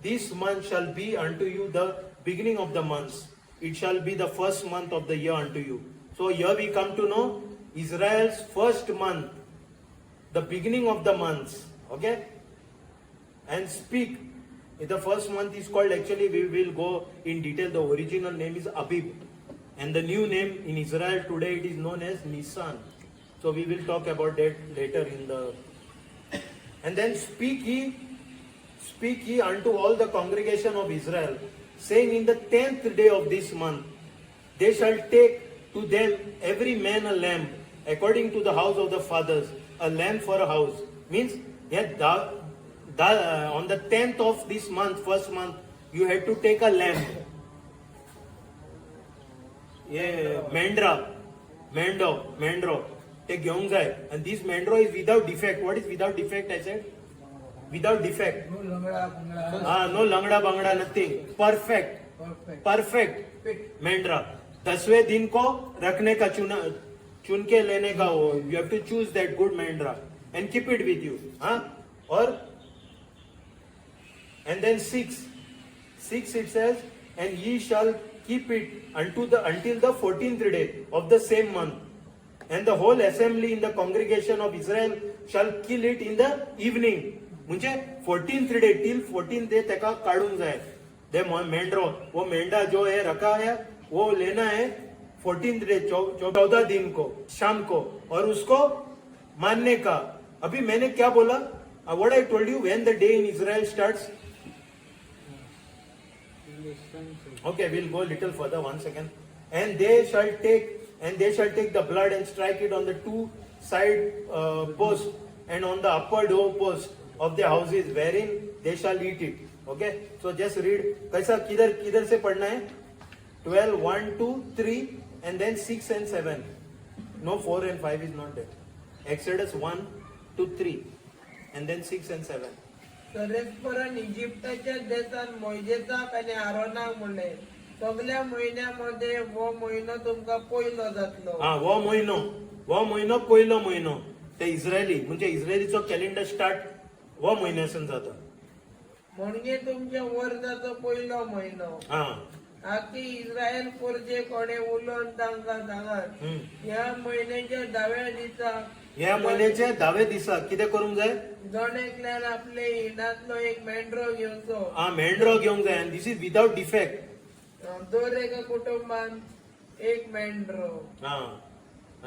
this month shall be unto you the beginning of the months. It shall be the first month of the year unto you. So here we come to know Israel's first month, the beginning of the months. Okay? And speak. The first month is called, actually we will go in detail, the original name is Abib. And the new name in Israel today it is known as Nisan. So we will talk about that later in the... And then speak ye unto all the congregation of Israel, saying in the 10th day of this month, they shall take to them every man a lamb, according to the house of the fathers, a lamb for a house. Means, on the 10th of this month, first month, you had to take a lamb. Mendro. Take घेऊन जाय. And this mendro is without defect. What is without defect, I said? Without defect. No langda bangda, nothing. Perfect. Mendra. 10वें दिन को रखने का चुन के लेने का हो. You have to choose that good mendra and keep it with you. Or and then 6 it says, and ye shall keep it until the 14th day of the same month, and the whole assembly in the congregation of Israel shall kill it in the evening. म्हणजे 14th day till 14th day तक काढून जाए. दे मेंढरो, वो मेंढा जो है रखा है वो लेना है 14th day 14 दिन को शाम को, और उसको मानने का. अभी मैंने क्या बोला? What I told you, when the day in Israel starts. Okay, we'll go a little further, 1 second. And they shall take the blood and strike it on the 2 side posts and on the upper door post of their houses, wherein they shall eat it. Okay, so just read. कैसा किधर से पढ़ना है? 12, 1, 2, 3 and then 6 and 7. No, 4 and 5 is not there. Exodus 1 to 3 and then 6 and 7. परस्परन इजिप्तच्या देशात मोजेसाक आणि आरोनाक म्हणले, सगळ्या महिन्यामध्ये हो महिनो तुमका पयलो जातलो हा हो महिनो पयलो महिनो ते इस्रायली म्हणजे इस्रायलीचो कॅलेंडर स्टार्ट हो म्हयन्यासून जाता म्हणजे तुमच्या वर्षाचो पयलो महिनो हा आखी इस्रायल पोरजे कोणे उलोवन तांकां सांगात ह्या महिन्याच्या 10व्या दिसा ह्या महिन्याचे 10व्या दिसा कितें करूंक जाय जणेकल्यान आपले हिनातलो एक मेंढरो घेवचो हा मेंढरो घेवंक जाय आनी दिस इज विदाउट डिफेक्ट दर एका कुटुंबान एक मेंढरो हा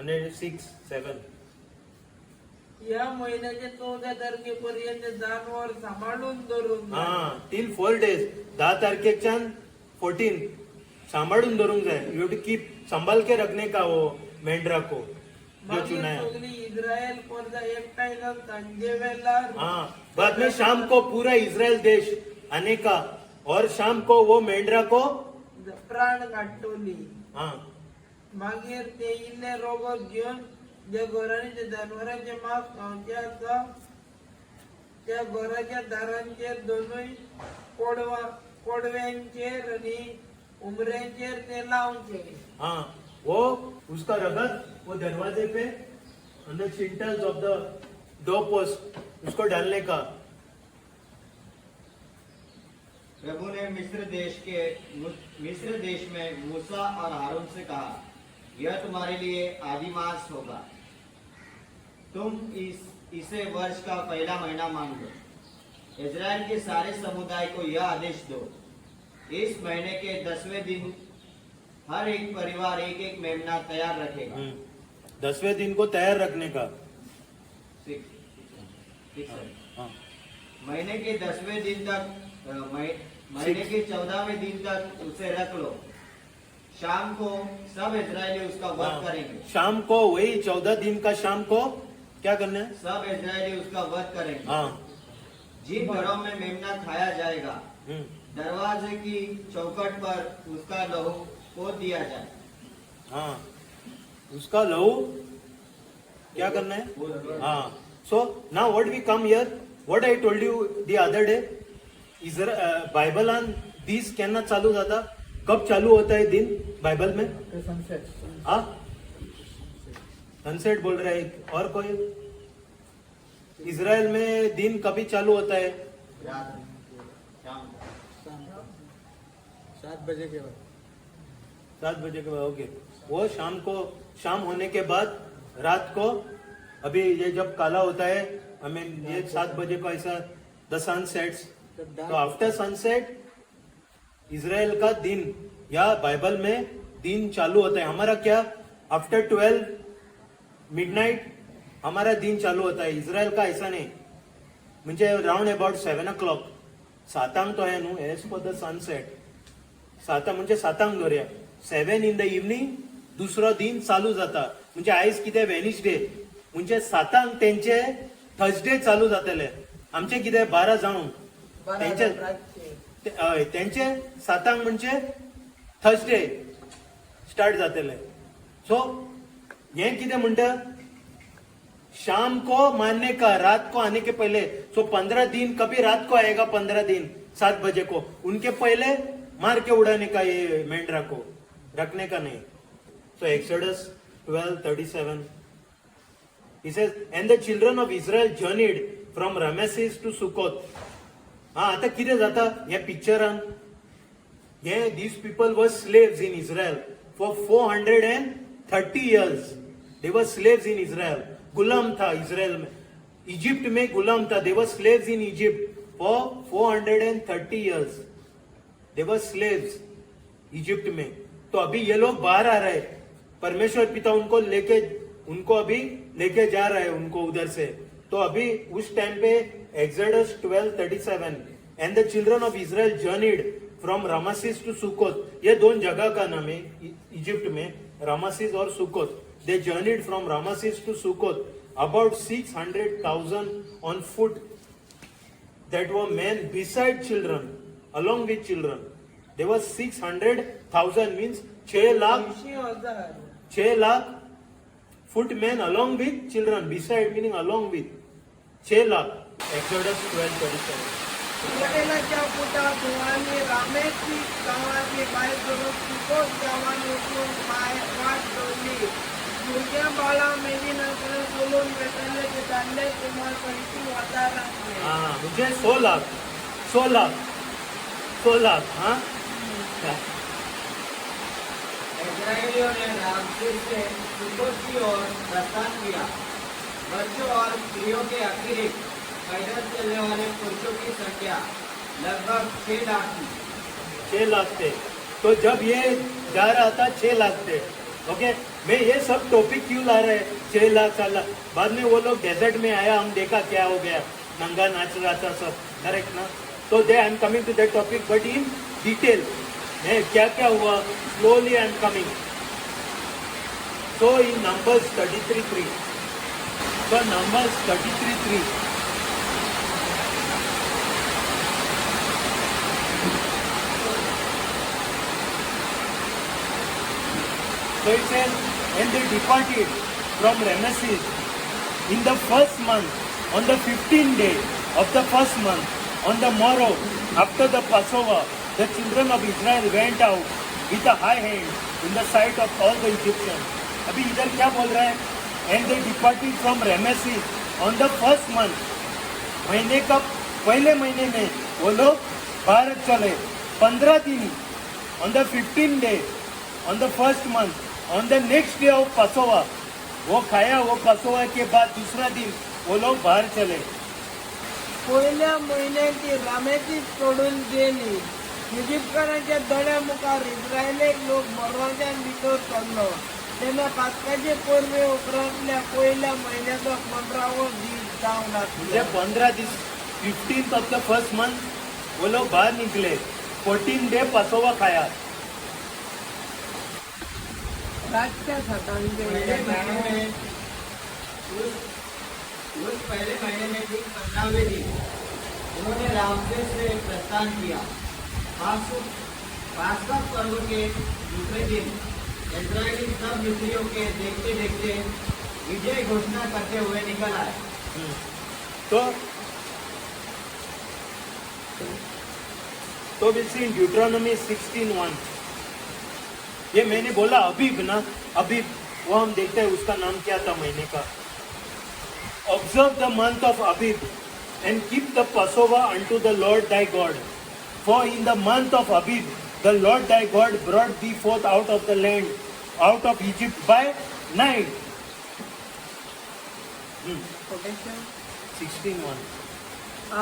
106 7 या महिन्याच्या 14 तारखेपर्यंत जानवर सांभाळून धरून हा टिल 4 days 10 तारखेच्यान 14 सांभाळून धरूंक जाय यू टू कीप संभाल के रखने का वो मेंढरा को जो मागीर चुनाया सगळी इस्रायल पोरजा एकठांय जावन सांजे वेळार बाद में शाम को पूरा इजराइल देश आने का और शाम को वो मेंढरा को प्राण काडटली हाँ मागीर ते इल्ले रोगोत घेवन ज्या घरांनी त्या जनावरांचे मांस खावचे आसा त्या घराच्या दारांचेर दोनूय कोडव्यांचेर आणि उमऱ्यांचेर ते लावचे हाँ वो उसका रगत वो दरवाजे पे on the lintels of the door post उसको डालने का प्रभु ने मिस्र देश में मूसा और हारून से कहा यह तुम्हारे लिए आदिमास होगा तुम इसे वर्ष का पहला महीना मान लो इजराइल के सारे समुदाय को यह आदेश दो इस महीने के 10वें दिन हर एक परिवार एक एक मेमना तैयार रखेगा 10वें दिन को तैयार रखने का हाँ महीने के 10वें दिन तक महीने के 14वें दिन तक उसे रख लो शाम को सब इजरायली उसका वध करेंगे शाम को वही 14 दिन का शाम को क्या करना है सब इजरायली उसका वध करेंगे हाँ जिन घरों में मेमना खाया जाएगा दरवाजे की चौखट पर उसका लहू पोत दिया जाए हाँ उसका लहू क्या करना है हाँ so now what we come here what I told you the other day बायबलान दीस केन्ना चालू जाता कब चालू होता है दिन बाइबल में हाँ सनसेट बोल रहा है और कोई इजराइल में दिन कभी चालू होता है रात शाम 7 बजे के बाद 7 बजे के बाद ओके वो शाम को शाम होने के बाद रात को अभी ये जब काला होता है हमें ये 7 बजे को ऐसा द सन सेट्स तो आफ्टर सनसेट इजराइल का दिन या बाइबल में दिन चालू होता है हमारा क्या आफ्टर 12 मिडनाइट हमारा दिन चालू होता है इजराइल का ऐसा नहीं म्हणजे राउंड अबाउट 7 o'clock 7 तो है न्हू एज पर द सनसेट 7 म्हणजे 7 धरया 7 in the evening दुसरो दिन चालू जाता म्हणजे आयज कितें वेनिसडे म्हणजे 7 तेंचे थर्सडे चालू जातले आमचे कितें 12 जावन तेंचे 7 म्हणजे थर्सडे स्टार्ट जातले सो हे कितें म्हणटा शाम को मानने का रात को आने के पहले सो 15 दिन कभी रात को आएगा 15 दिन 7 बजे को उनके पहले मार के उड़ाने का ये मेंढरा को रखने का नहीं so exodus 12:37 he says and the children of Israel journeyed from Ramesses to Sukkot हा आता कितें जाता या पिक्चरान हे these people were slaves in Israel for 430 years they were slaves in Israel गुलाम था इजराइल में इजिप्ट में गुलाम था they were slaves in Egypt for 430 years they were slaves Egypt में तो अभी ये लोग बाहर आ रहे परमेश्वर पिता उनको अभी लेके जा रहा है उनको उधर से तो अभी उस टाइम पे Exodus 12:37 and the children of Israel journeyed from Rameses to Succoth ये दोन जगह का नाम है इजिप्ट में रामासिस और Succoth they journeyed from Ramesses to Sukkot about 600,000 on foot that were men beside children along with children there was 600,000 means 6 lakh footmen along with children beside meaning along with 6 lakh Exodus 12:37 इस्रायलाच्या पोटात आणि रामेची गावाची बायको Succoth गावान उचलून वाट जोडली. मुलग्या बाळा मेलीनंतर बोलून भेटायला ते चालले तुम्हाला पैकी वाटायला लागले. हाँ मुझे 100 लाख हाँ इस्राएलियों ने रामसेर से सुकोत की ओर प्रस्थान किया. बच्चों और स्त्रियों के अतिरिक्त पैदल चलने वाले पुरुषों की संख्या लगभग 6 लाख थी. 6 लाख थे. तो जब ये जा रहा था 6 लाख थे. ओके मैं ये सब टॉपिक क्यों ला रहे हैं 6 लाख 4 लाख. बाद में वो लोग डेजर्ट में आया हम देखा क्या हो गया नंगा नाच रहा था सब करेक्ट ना. तो the I am coming to that topic but in detail मैं क्या क्या हुआ slowly I am coming. So in Numbers 33:3. So Numbers 33:3. So it says, and they departed from Rameses in the first month, on the 15th day of the first month, on the morrow after the Passover, the children of Israel went out with a high hand in the sight of all the Egyptians. अभी इधर क्या बोल रहा है and they departed from Rameses on the first month. महीने का पहले महीने में वो लोग बाहर चले 15 दिन on the 15 day on the first month on the next day of passover वो खाया. वो पसोवा के बाद दूसरा दिन वो लोग बाहर चले. पहिल्या महिन्याची रामेची सोडून गेली. इजिप्तकारांच्या दड्यामुखार इस्रायली लोक बरोबर भितर चढलो. त्यांना पाचकाचे पूर्वे उपरांतल्या पहिल्या महिन्याचा 15वा दिवस जाऊन म्हणजे 15 दिवस 15th of the first month वो लोग बाहर निकले. 14 डे पसोवा खाया. रातच्या पहले महीने में उस पहले महीने में ठीक 15वें दिन उन्होंने रामसेर से प्रस्थान किया. पास्का पर्व के दूसरे दिन इस्राएली सब मिस्रियों के देखते देखते विजय घोषणा करते हुए निकल आए. तो we see in Deuteronomy 16:1. ये मैंने बोला अबीब ना अबीब वो हम देखते हैं उसका नाम क्या था महीने का. Observe the month of Abib and keep the Passover unto the Lord thy God. For in the month of Abib the Lord thy God brought thee forth out of the land, out of Egypt by night. 16:1.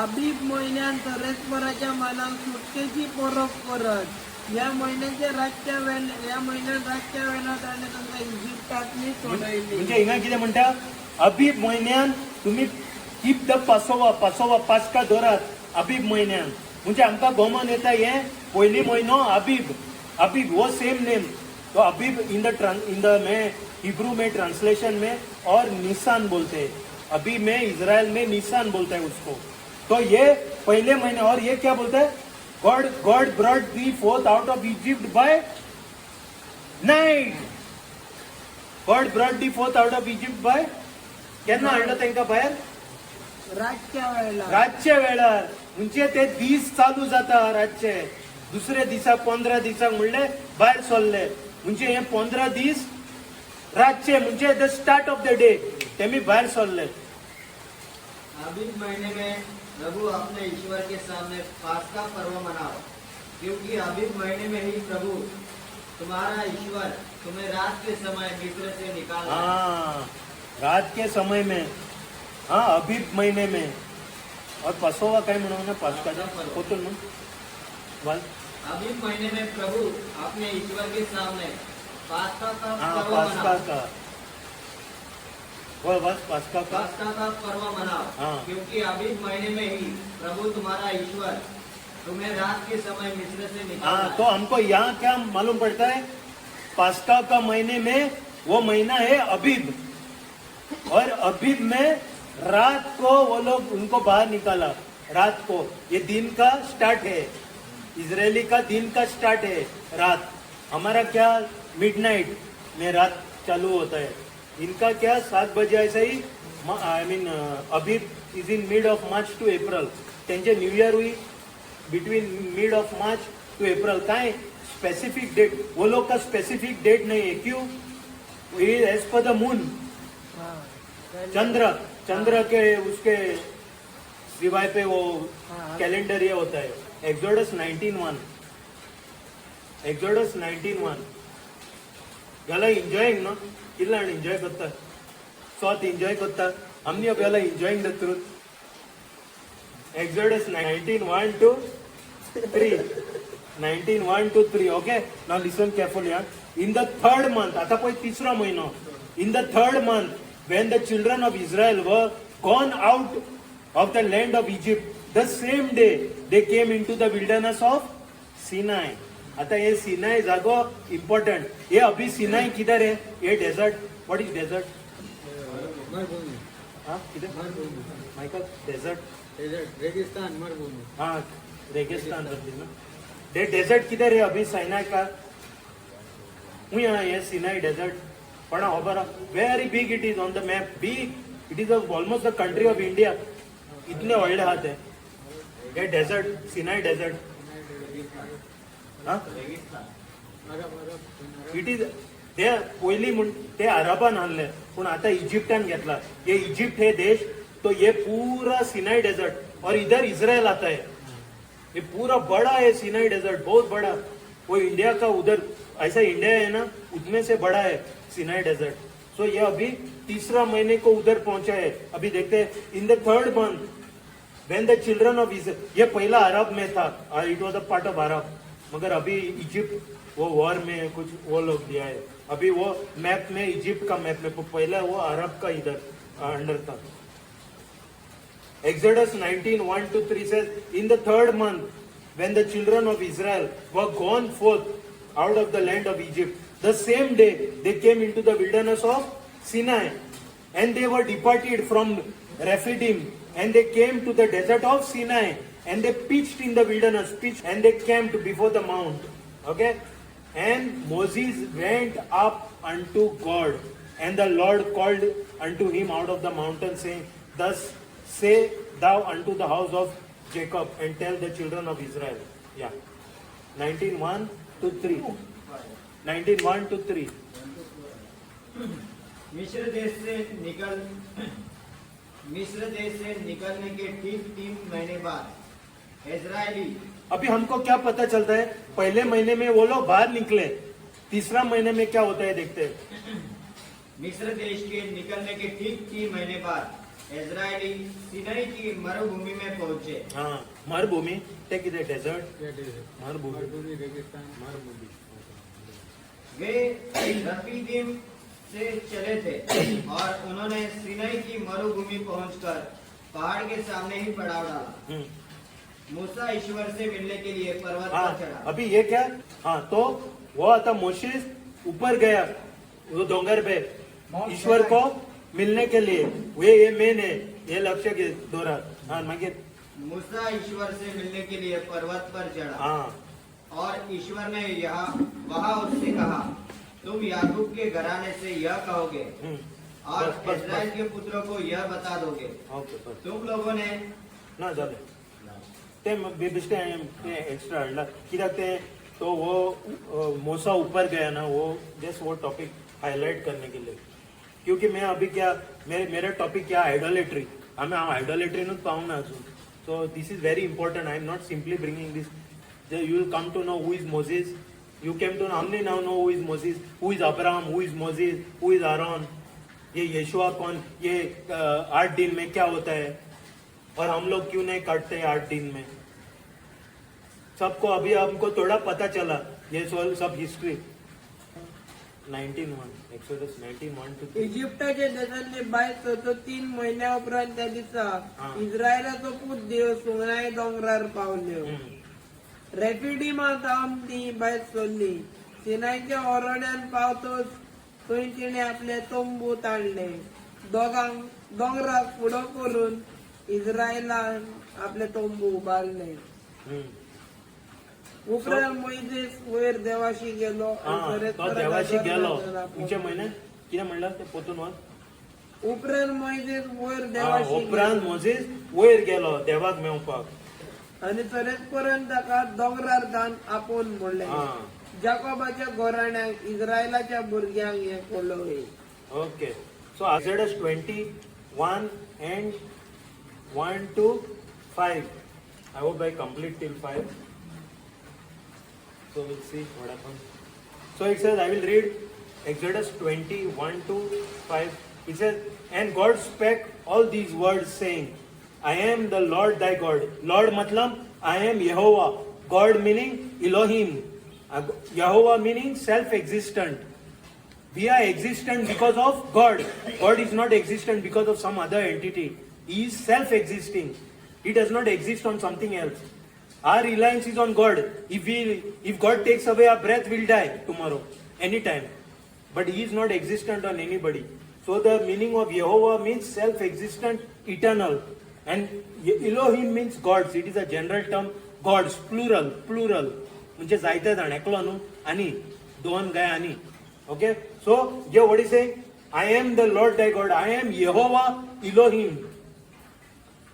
आबीब महिन्यात परस्पराच्या मानात सुटकेची परब करत. या महिन्यात रातच्या वेळात आणि त्यांना इजिप्तातली सोडवली. म्हणजे हिंगा किती म्हणता अबीब महिन्यान तुम्ही कीप द पासोवा पास्का दोरात अबीब महिन्यान. म्हणजे आमका गोमन येता ये पहली महीनो अबीब वो सेम नेम. तो अबीब इन द में हिब्रू में ट्रांसलेशन में और निसान बोलते हैं. अबीब में इजराइल में निसान बोलता है उसको. तो ये पहले महीने. और ये क्या बोलता है God brought thee forth out of Egypt by night. God brought thee forth out of Egypt by केन्ना हाडलं तांकां भायर रातच्या वेळार. म्हणजे ते दीस चालू जाता रातचे. दुसरे दिसाक 15 दिसाक म्हणले भायर सरले. म्हणजे हे 15 दीस रातचे म्हणजे the start of the day तेमी भायर सरले. आबीब महीने में प्रभु अपने ईश्वर के सामने पास्का पर्व मनाओ, क्योंकि आबीब महीने में ही प्रभु तुम्हारा ईश्वर तुम्हें रात के समय मिस्र से निकाला. हाँ रात के समय में. हाँ अबीब महीने में. और पसोवा काय म्हणून ना पास्काचा होतो ना बोल. आबीब महीने में प्रभु अपने ईश्वर के सामने पास्का का हाँ पर्व पास्का मनाओ. का वो बस पास्का का. पास्का का पर्व मनाओ, हाँ. क्योंकि आबीब महीने में ही प्रभु तुम्हारा ईश्वर तुम्हें रात के समय मिस्र से निकाला. हाँ तो हमको यहाँ क्या मालूम पड़ता है पास्का का महीने में वो महीना है अबीब. और अबीब में रात को वो लोग उनको बाहर निकाला. रात को ये दिन का स्टार्ट है. इजरायली का दिन का स्टार्ट है रात. हमारा क्या मिडनाइट में रात चालू होता है. इनका क्या 7 बजे ऐसा ही. I mean Abib is in mid of March to April. त्यांचे न्यू इयर हुई between mid of March to April काय स्पेसिफिक डेट वो लोग का स्पेसिफिक डेट नहीं है क्यों एज पर द मून चंद्र के उसके सिवाय पे वो कैलेंडर ये होता है एक्सोडस 19:1 एक्सोडस 19:1 याला एंजॉयिंग नो इल्ला एंजॉय करता स्वत एंजॉय करता हमने अब याला enjoying the truth exodus 19:1 to 3 19:1 to 3 okay now listen carefully in the third month आता पoi तिसरा महिना in the third month when the children of Israel were gone out of the land of Egypt the same day they came into the wilderness of Sinai आता ये सिनाई जागो important ये अभी सिनाई किधर है ये डेजर्ट व्हाट इज डेजर्ट मरुभूमि, हाँ किधर मरुभूमि, माइकल डेजर्ट डेजर्ट, रेगिस्तान, मरुभूमि। हाँ रेगिस्तान करते ना डेजर्ट किधर है अभी सिनाई का हूँ यहाँ ये सिनाई डेजर्ट पढ़ा हो बरा very big it is on the map big it is almost the country of India इतने वर्ल्ड हाथ है ये डेजर्ट सिनाई डेजर्ट हाँ इट इज ते पहिली म्हण ते अरबान आणले पण आता इजिप्टान घेतला ये इजिप्ट है देश तो ये पूरा सिनाई डेजर्ट और इधर इजराइल आता है ये पूरा बड़ा है सिनाई डेजर्ट बहुत बड़ा वो इंडिया का उधर ऐसा इंडिया है ना उतने से बड़ा है सिनाई डेजर्ट सो ये अभी तीसरा महीने को उधर पहुंचा है अभी देखते हैं in the third month when the children of Israel ये पहला अरब में था it was a part of Arab मगर अभी इजिप्ट वो वॉर में कुछ वो लोग दिया है अभी वो मैप में इजिप्ट का मैप में पहले वो अरब का इधर अंडर था Exodus 19:1 to 3 says, in the third month, when the children of Israel were gone forth out of the land of Egypt, the same day they came into the wilderness of Sinai, and they were departed from Rephidim, and they came to the desert of Sinai, and they pitched in the wilderness, and they camped before the mount. Okay? And Moses went up unto God, and the Lord called unto him out of the mountain, saying, thus say thou unto the house of Jacob, and tell the children of Israel. Yeah. 19:1 to 3. 19:1 to 3. मिस्र देश से निकलने के ठीक 3 महीने बाद Israeli अभी हमको क्या पता चलता है पहले महीने में वो लोग बाहर निकले तीसरा महीने में क्या होता है देखते हैं मिस्र देश के निकलने के ठीक 3 महीने बाद इजरायली सिनाई की मरुभूमि में पहुंचे हाँ मरुभूमि ते किधर डेजर्ट या डेजर्ट, मरुभूमि मरुभूमि, रेगिस्तान, मरुभूमि। वे रफीदीम से चले थे और उन्होंने सिनाई की मरुभूमि पहुंचकर पहाड़ के सामने ही पड़ाव डाला मूसा ईश्वर से मिलने के लिए पर्वत हाँ पर चढ़ा अभी ये क्या हाँ तो वो आता मोशेस ऊपर गया वो डोंगर पे ईश्वर को मिलने के लिए ये मेन है ये लक्ष्य के दौरान हाँ मागे मूसा ईश्वर से मिलने के लिए पर्वत पर चढ़ा हाँ और ईश्वर ने वहाँ उससे कहा तुम याकूब के घराने से यह कहोगे और बस, इस्राएल के पुत्रों को यह बता दोगे ओके बस तुम लोगों ने ना जाले ते बेबिस्टे ते एक्स्ट्रा हडला कित्याक ते तो वो मोसा ऊपर गया ना वो जस्ट वो टॉपिक हाईलाइट करने के लिए क्योंकि मैं अभी क्या मेरा टॉपिक क्या आइडोलेट्री हमें आइडोलेट्री नु पाऊँ ना अजून so this is very important I am not simply bringing this you will come to know who is Moses you came to हमने now know who is Moses who is Abraham who is Moses who is Aaron ये Yeshua कौन ये 8 दिन में क्या होता है और हम लोग क्यों नहीं काटते 8 दिन में सबको अभी हमको थोड़ा पता चला ये सब हिस्ट्री 19:1 एक्सोडस 19:1 to 3 इजिप्तच्या देशातले बायस तो 3 महिन्या उपरांत त्या दिसा हा. इस्रायलाचो पूत देव सुनाय डोंगरार पावल्यो रेफिडीमात ती बायस सोडली सिनायच्या ओरड्यान पावतोच थंय तिणे आपले तंबू ताणले दोगांक डोंगराक फुडो करून इस्रायलान आपले तंबू उबारले उपरांत मोइसेस वयर देवाशी गेलो हा तो देवाशी गेलो तुमच्या महिन्यात किती म्हणलं ते पोतून वर उपरांत मोइसेस वयर देवाशी उपरांत मोझेस वयर गेलो देवाक मेवपाक आणि तरेपर्यंत ताका दोंगरार दान आपोवन म्हणलें हा जाकोबाच्या गोराण्यांक इस्रायलाच्या भुरग्यांक हे पळय. Okay. So Exodus 21 and 1 to 5. I hope I complete till 5. So we'll see what happens. So it says, I will read Exodus 21 to 5. It says, and God spake all these words saying, I am the Lord thy God. Lord matlab, I am Yehovah. God meaning Elohim. Yehovah meaning self-existent. We are existent because of God. God is not existent because of some other entity. He is self-existing. He does not exist on something else. Our reliance is on God. If God takes away our breath, we'll die tomorrow, anytime. But He is not existent on anybody. So the meaning of Yehovah means self-existent, eternal. And Elohim means gods. It is a general term. Gods, plural. म्हणजे जायते जाण एकलो न्हू आनी दोन गाय आनी. Okay, so here what is saying? I am the Lord thy God. I am Yehovah Elohim,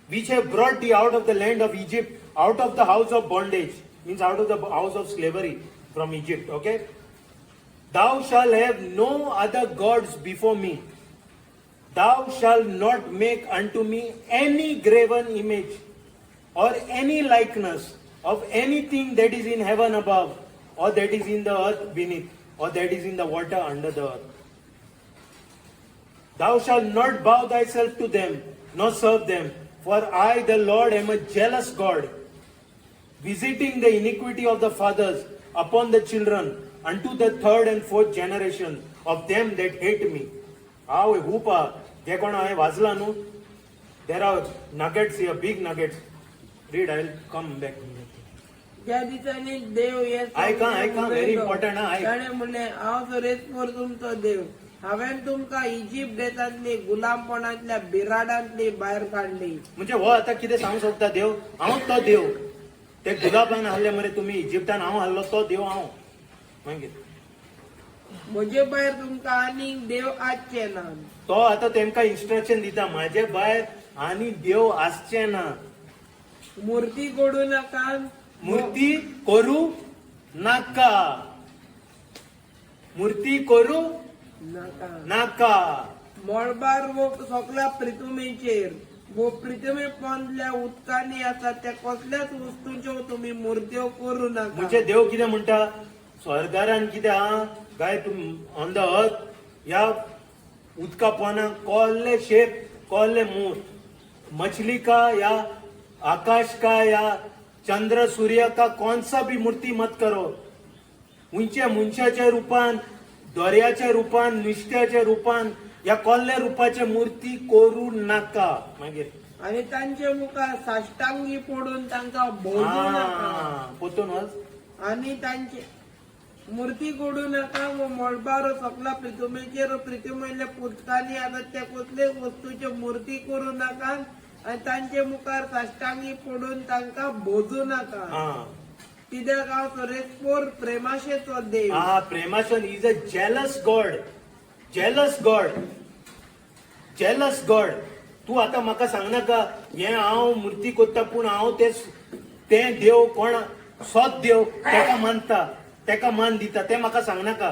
which have brought thee out of the land of Egypt, out of the house of bondage, means out of the house of slavery from Egypt. Okay, thou shalt have no other gods before me. Thou shalt not make unto me any graven image or any likeness of anything that is in heaven above, or that is in the earth beneath, or that is in the water under the earth. Thou shalt not bow thyself to them, nor serve them, for I, the Lord, am a jealous God, visiting the iniquity of the fathers upon the children, unto the third and fourth generation of them that hate me. How hupa, जे कोण हांवें वाचला न्हू, there are nuggets here, big nuggets. Read, I will come back. ज्या दिसांनी देव हे ऐका, very important, हा, ऐक. ताणे म्हणले हांव सरेस्पर तुमचो देव. हांवें तुमकां इजिप्त देशांतली गुलामपणांतल्या बिराडांतली भायर काडली. म्हणजे हो आता कितें सांगूंक सोदता देव, हांव तो देव. ते गुलाबान आहले मरे तुमी इजिप्तान, हांव आहलो तो देव हांव. मागीर म्हजे भायर तुमकां आनीक देव आसचे ना. तो आता तेमकां इन्स्ट्रक्शन दिता, म्हाजे भायर आनी देव आसचे ना. मूर्ती कोडू नाका. मूर्ती करू नाका. मूर्ती करू नाका. नाका. मळबार वो सगळ्या प्रितुमेचेर वो प्रितुमे पोंदल्या उदकांनी आसा त्या कसल्याच वस्तूंच्यो तुम्ही मूर्त्यो करू नाका. म्हणजे देव कितें म्हणटा, स्वर्गारान कितें आहा काय ऑन द अर्थ, या उदका पोना कोल्ले शेप, कोल्ले मछली का या आकाश का या चंद्र सूर्य का कौन सा भी मूर्ति मत करो. उंचे मुंशाच्या रूपान, दोर्याच्या रूपान, निश्त्याच्या रूपान, या कोल्ले रूपाचे मूर्ती करू नाका. मागीर आणि तांचे मुखार साष्टांगी पडून तांकां भोजू नाका. पोतून वच. आणि तांचे मूर्ती कोडू नाका. व मळबार सगळ्या प्रितुमेचेर प्रितुमेल्या पुस्तकांनी आता त्या कसलेच वस्तूची मूर्ती करू नाका. आणि तांचे मुखार साष्टांगी पडून तांकां भोजू नाका. कित्याक हांव सरेस्पर प्रेमाशेचो देव. प्रेमाशन is a jealous god. Jealous god. Jealous god. तू आता म्हाका सांगनाका हे हांव मूर्ती कोत्ता पूण हांव ते देव कोण सोत देव तेका मानता, तेका मान दिता, ते म्हाका सांगनाका.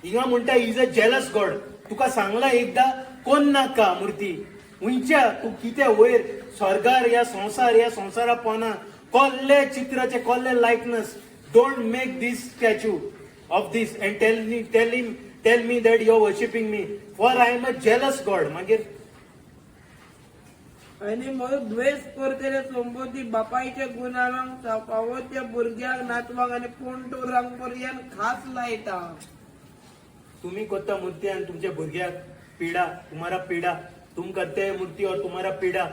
हिंगा म्हणटा इज अ जेलस गॉड. तुका सांगला एकदा कोण नाका मूर्ती. उंच्या तू कितें वयर स्वर्गार या संवसारा पोना कोल्ले चित्राचे कोल्ले likeness. Don't make this statue of this and tell me that you are worshipping me, for I am a jealous god. मागीर आणि म्हजो द्वेष करतले संबोधी बापायच्या गुणांक पावोच्या भुरग्यांक नातवांक आणि पोंटुरांक पर्यंत खास लायता. तुम्ही कोत्ता मूर्ती आणि तुमच्या भुरग्याक पिडा, तुम्हारा पिडा, तुम करते मूर्ति और तुम्हारा पीड़ा.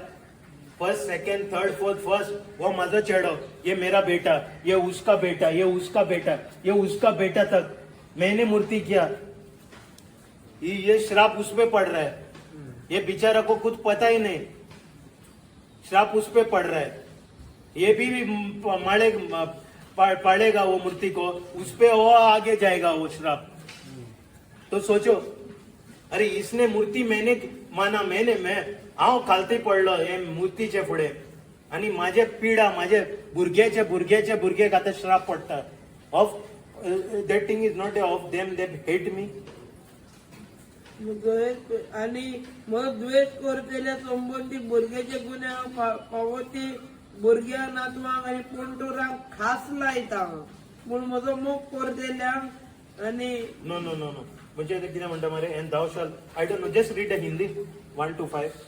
First, second, third, fourth. First वो माझा चेड़ो, ये मेरा बेटा, ये उसका बेटा, ये उसका बेटा, ये उसका बेटा तक मैंने मूर्ति किया. ये श्राप उस पे पड़ रहा है. ये बेचारा को कुछ पता ही नहीं, श्राप उस पे पड़ रहा है. ये भी पाड़ेगा वो मूर्ति को, उस पे वो आगे जाएगा वो श्राप. तो सोचो, अरे इसने मूर्ति मैंने माना मेने हांव खालती पडलो हे मुर्तीचे फुडें आनी माझे पिडा माझे भुरग्याचे आतां श्राप पडटा of that thing is not of them that hate me. आणि मग द्वेष करतेल्या संबंधी भुरग्याचे गुन्हे पावती भुरग्या नातवांक आणि पोंटुरांक खास लायता म्हूण म्हजो मोग करतेल्यांक आणि नो नो नो नो म्हणजे ते कितें म्हणटा मरे एंड दाव शाल I don't know just read the Hindi 1 to 5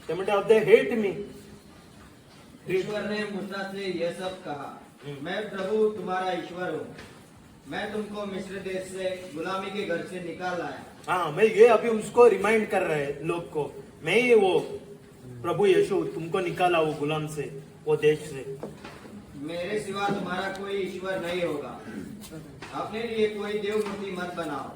ते म्हणटा ऑफ दे हेट मी. ईश्वर ने मूसा से यह सब कहा, मैं प्रभु तुम्हारा ईश्वर हूँ, मैं तुमको मिस्र देश से गुलामी के घर से निकाल लाया. हाँ मैं ये अभी उसको रिमाइंड कर रहे हैं लोग को, मैं ही वो प्रभु यीशु तुमको निकाला वो गुलाम से वो देश से. मेरे सिवा तुम्हारा कोई ईश्वर नहीं होगा. अपने लिए कोई देव मूर्ति मत बनाओ.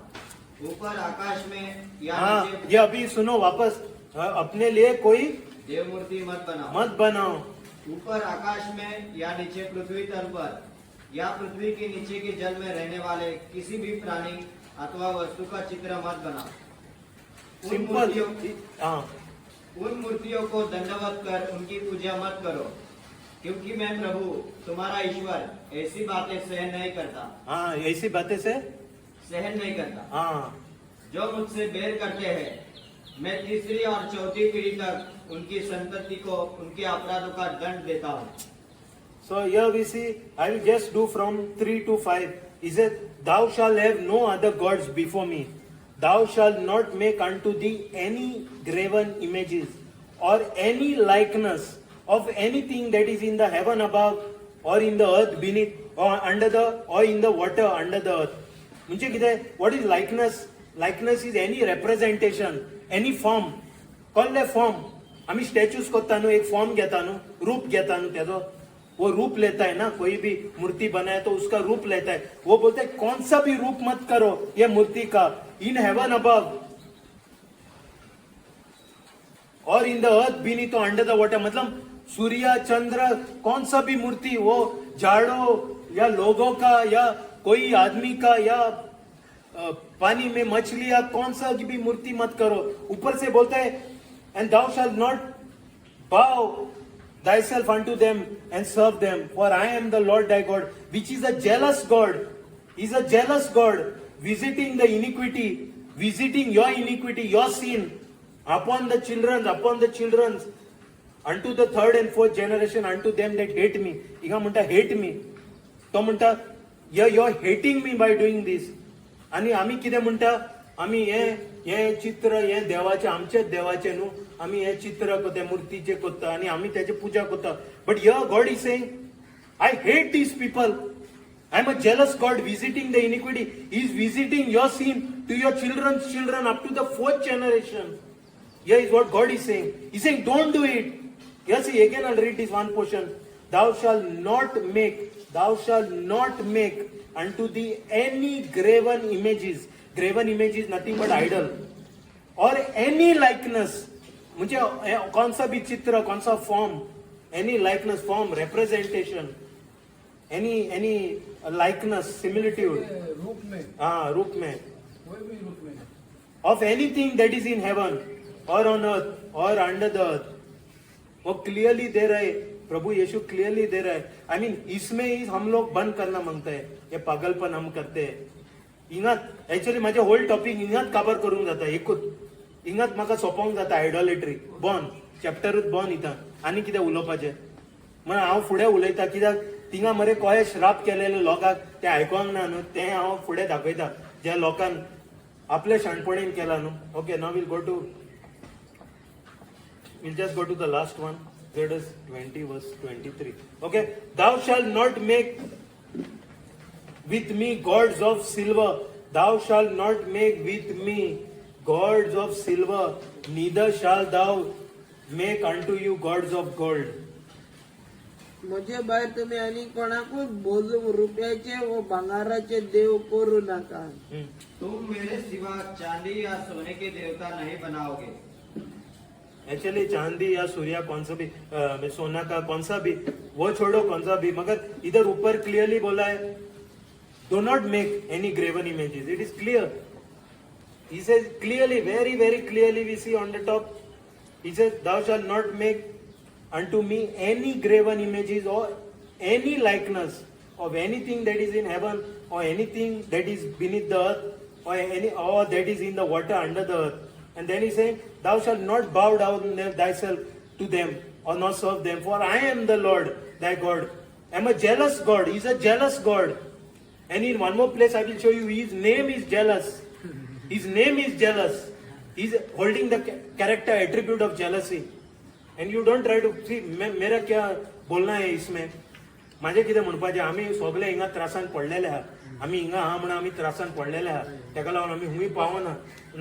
ऊपर आकाश में या हाँ नीचे ये अभी सुनो वापस. अपने लिए कोई देव मूर्ति मत बनाओ. ऊपर आकाश में या नीचे पृथ्वी तल पर या पृथ्वी के नीचे के जल में रहने वाले किसी भी प्राणी अथवा वस्तु का चित्र मत बनाओ. सिंपल. हाँ उन मूर्तियों को दंडवत कर उनकी पूजा मत करो, क्योंकि मैं प्रभु तुम्हारा ईश्वर ऐसी बातें सहन नहीं करता. हाँ ऐसी बातें से सहन नहीं करता. हाँ जो मुझसे बैर करते हैं मैं तीसरी और चौथी पीढ़ी तक उनकी संतति को उनके अपराधों का दंड देता हूँ. So here we see, I will just do from 3 to 5. He said, thou shalt have no other gods before me. Thou shalt not make unto thee any graven images or any likeness of anything that is in the heaven above or in the earth beneath or under the or in the water under the earth. म्हणजे कितें? What is likeness? Likeness is any representation, any form. कसले form आम्ही statues करता न्हू, एक form घेता न्हू, रूप घेता न्हू त्याचो, वो रूप लेता है ना. कोई भी मूर्ति बनाए तो उसका रूप लेता है. वो बोलते हैं कौन सा भी रूप मत करो ये मूर्ति का, इन हेवन अबव और इन द अर्थ बीनीथ तो अंडर द वाटर. मतलब सूर्य चंद्र कौन सा भी मूर्ति, वो झाड़ों या लोगों का या कोई आदमी का या पानी में मछलियां, कौन सा भी मूर्ति मत करो. ऊपर से बोलता है and thou shalt not bow thyself unto them and serve them, for I am the Lord thy God, which is a jealous God. He is a jealous God, visiting the iniquity, visiting your iniquity, your sin upon the children, unto the third and fourth generation, unto them that hate me. हिंगा म्हणता hate me. तो म्हणता you are hating me by doing this. आणि आम्ही कितें म्हणटा, आम्ही हे चित्र हे देवाचे आमचेच देवाचे न्हू, आम्ही हे चित्र त्या मूर्तीचे करता आणि आम्ही त्याची पूजा करता. But here God is saying I hate these people. I am a jealous God visiting the iniquity. He is visiting your sin to your children's children up to the 4th generation. Here is what God is saying. He is saying don't do it. Yes, again I'll read this one portion. Thou shalt not make unto thee any graven images. Graven image is nothing but idol. Or any likeness. म्हणजे कौन सा भी चित्र, कौन सा form, any likeness, form, representation, any likeness, similitude, रूप में, हाँ रूप में, कोई भी रूप में, of anything that is in heaven और ऑन अर्थ और अंडर द अर्थ. वो क्लियरली दे रहे, प्रभु यीशु क्लियरली दे रहा है. आई मीन इसमें ही हम लोग बंद करना मांगते हैं, ये पागलपन हम करते हैं. हिंगात एक्चुअली माझे होल टॉपिक हिंगात काबर करून जाता. एकूच हिंगात म्हाका सोपोंक जाता आयडॉलेट्री बॉन चॅप्टरूच बॉन इथं आनी कितें उलोवपाचें. म्हण हांव फुडें उलयता, कित्याक थिंगा मरे कोहे श्राप केलेले लोकांक ते आयकोंक ना न्हू, तें हांव फुडें दाखयता ज्या लोकांन आपले शाणपणीन केला न्हू. Okay, now we'll just go to the last one. Exodus 20 verse 23. Okay, thou shalt not make with me gods of silver. Thou shalt not make with me gods of silver, neither shalt thou make unto you gods of gold. म्हणजे बाहेर तुम्ही आणि कोणाकूच बोलू रुपयाचे व भांगाराचे देव करू नका. तुम मेरे सिवा चांदी या सोने के देवता नहीं बनाओगे. एक्चुअली चांदी या सूर्या कौन सा भी सोना का कौन सा भी, वो छोड़ो कौन सा भी, मगर इधर ऊपर क्लियरली बोला है do not make any graven images. It is clear. He says clearly, very, very clearly we see on the top, he says, thou shalt not make unto me any graven images or any likeness of anything that is in heaven or anything that is beneath the earth or that is in the water under the earth. And then he's saying, thou shalt not bow down thyself to them or not serve them, for I am the Lord thy God. I am a jealous God. He's a jealous God. And in one more place I will show you, his name is jealous. His name is jealous. He's holding the character attribute of jealousy. And you don't try to see, मेरा क्या बोलना है इसमें? माझे कितें म्हणपाचें, आमी सगळे हिंगा त्रासान पडलेले आहा. आमी हिंगा आहा म्हणून आमी त्रासान पडलेले आहा. तेका लागून आमी हुंय पावना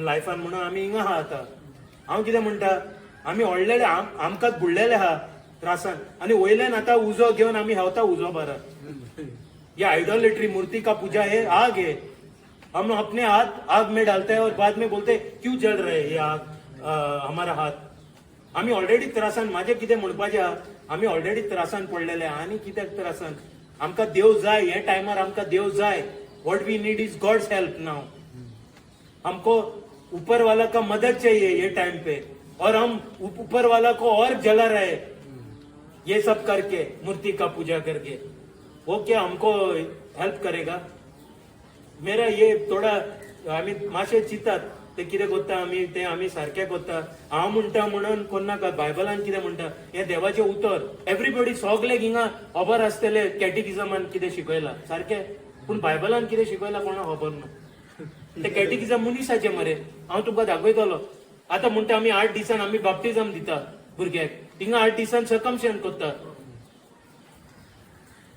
लायफान म्हणून आमी हिंगा आहा आतां. हांव कितें म्हणटा, आमी व्हडलेले आमकांच बुडलेले आहा त्रासान आनी वयल्यान आतां उजो घेवन आमी हावता उजो बारा. ये आइडोलेट्री, मूर्ति का पूजा है, आग है. हम अपने हाथ आग में डालते हैं और बाद में बोलते हैं क्यों जल रहे हैं ये आग हमारा हात. आम्ही ऑलरेडी त्रासान, माझे कितें म्हणपाचें आहा, आम्ही ऑलरेडी त्रासान पडलेले आहा आनी कित्याक त्रासान. आमकां देव जाय, हे टायमार आमकां देव जाय. What we need is God's help now. हमको ऊपर वाला का मदद चाहिए ये टाइम पे, और हम ऊपर वाला को और जला रहे ये सब करके, मूर्ति का पूजा करके. वो क्या हमको हेल्प करेगा? मेरा ये थोडा आम्ही माशे चितात ते कितें कोत्ता आमी, ते आमी सारकें कोत्ता. हांव म्हणटा म्हणून कोण नाका. बायबलान कितें म्हणटा, हे देवाचें उतर. एवरीबडी सगळे हिंगा खबर आसतले कॅटेकिझमान कितें शिकयला सारकें, पूण बायबलान कितें शिकयला कोणाक खबर ना. ते कॅटेकिझम मुनिसाचे मरे. हांव तुका दाखयतलो. आतां म्हणटा आमी 8 दिसान आमी बाप्टिझम दिता भुरग्याक, हिंगा 8 दिसान सकमशन कोत्ता.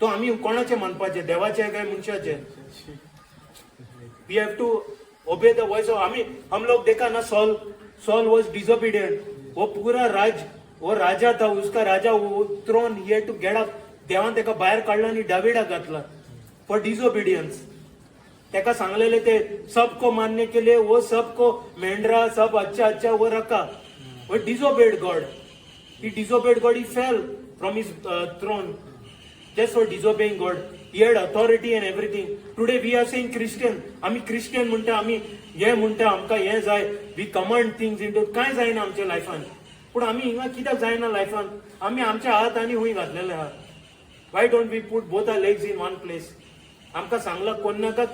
तो आमी कोणाचें मानपाचें, देवाचें काय मनशाचें? We have to obey the voice of. हम लोग देखा ना, Saul was disobedient. वो पूरा वो राजा था, उसका राजा throne, he had to get up. देवान तेका बाहेर काढला आणि डावीडाक घातला फॉर डिसोबिडियन्स. तेका सांगलेले ते सबको मानने के लिए, वो सबको मेंढरा सब अच्छा वो रखा. वो disobeyed God. He disobeyed God. He fell from his throne just for disobeying God. He had authority and everything. Today we are saying Christian. आम्ही Christian म्हणटा, आम्ही हे म्हणटा आमकां हे जाय. We command things into. काय जायना आमच्या लायफान. पूण आम्ही हिंगा कित्याक जायना लायफान? आम्ही आमच्या हात आनी हुंय घातलेले आहा. Why don't we put both our legs in one place? आमकां सांगला कोण नाका.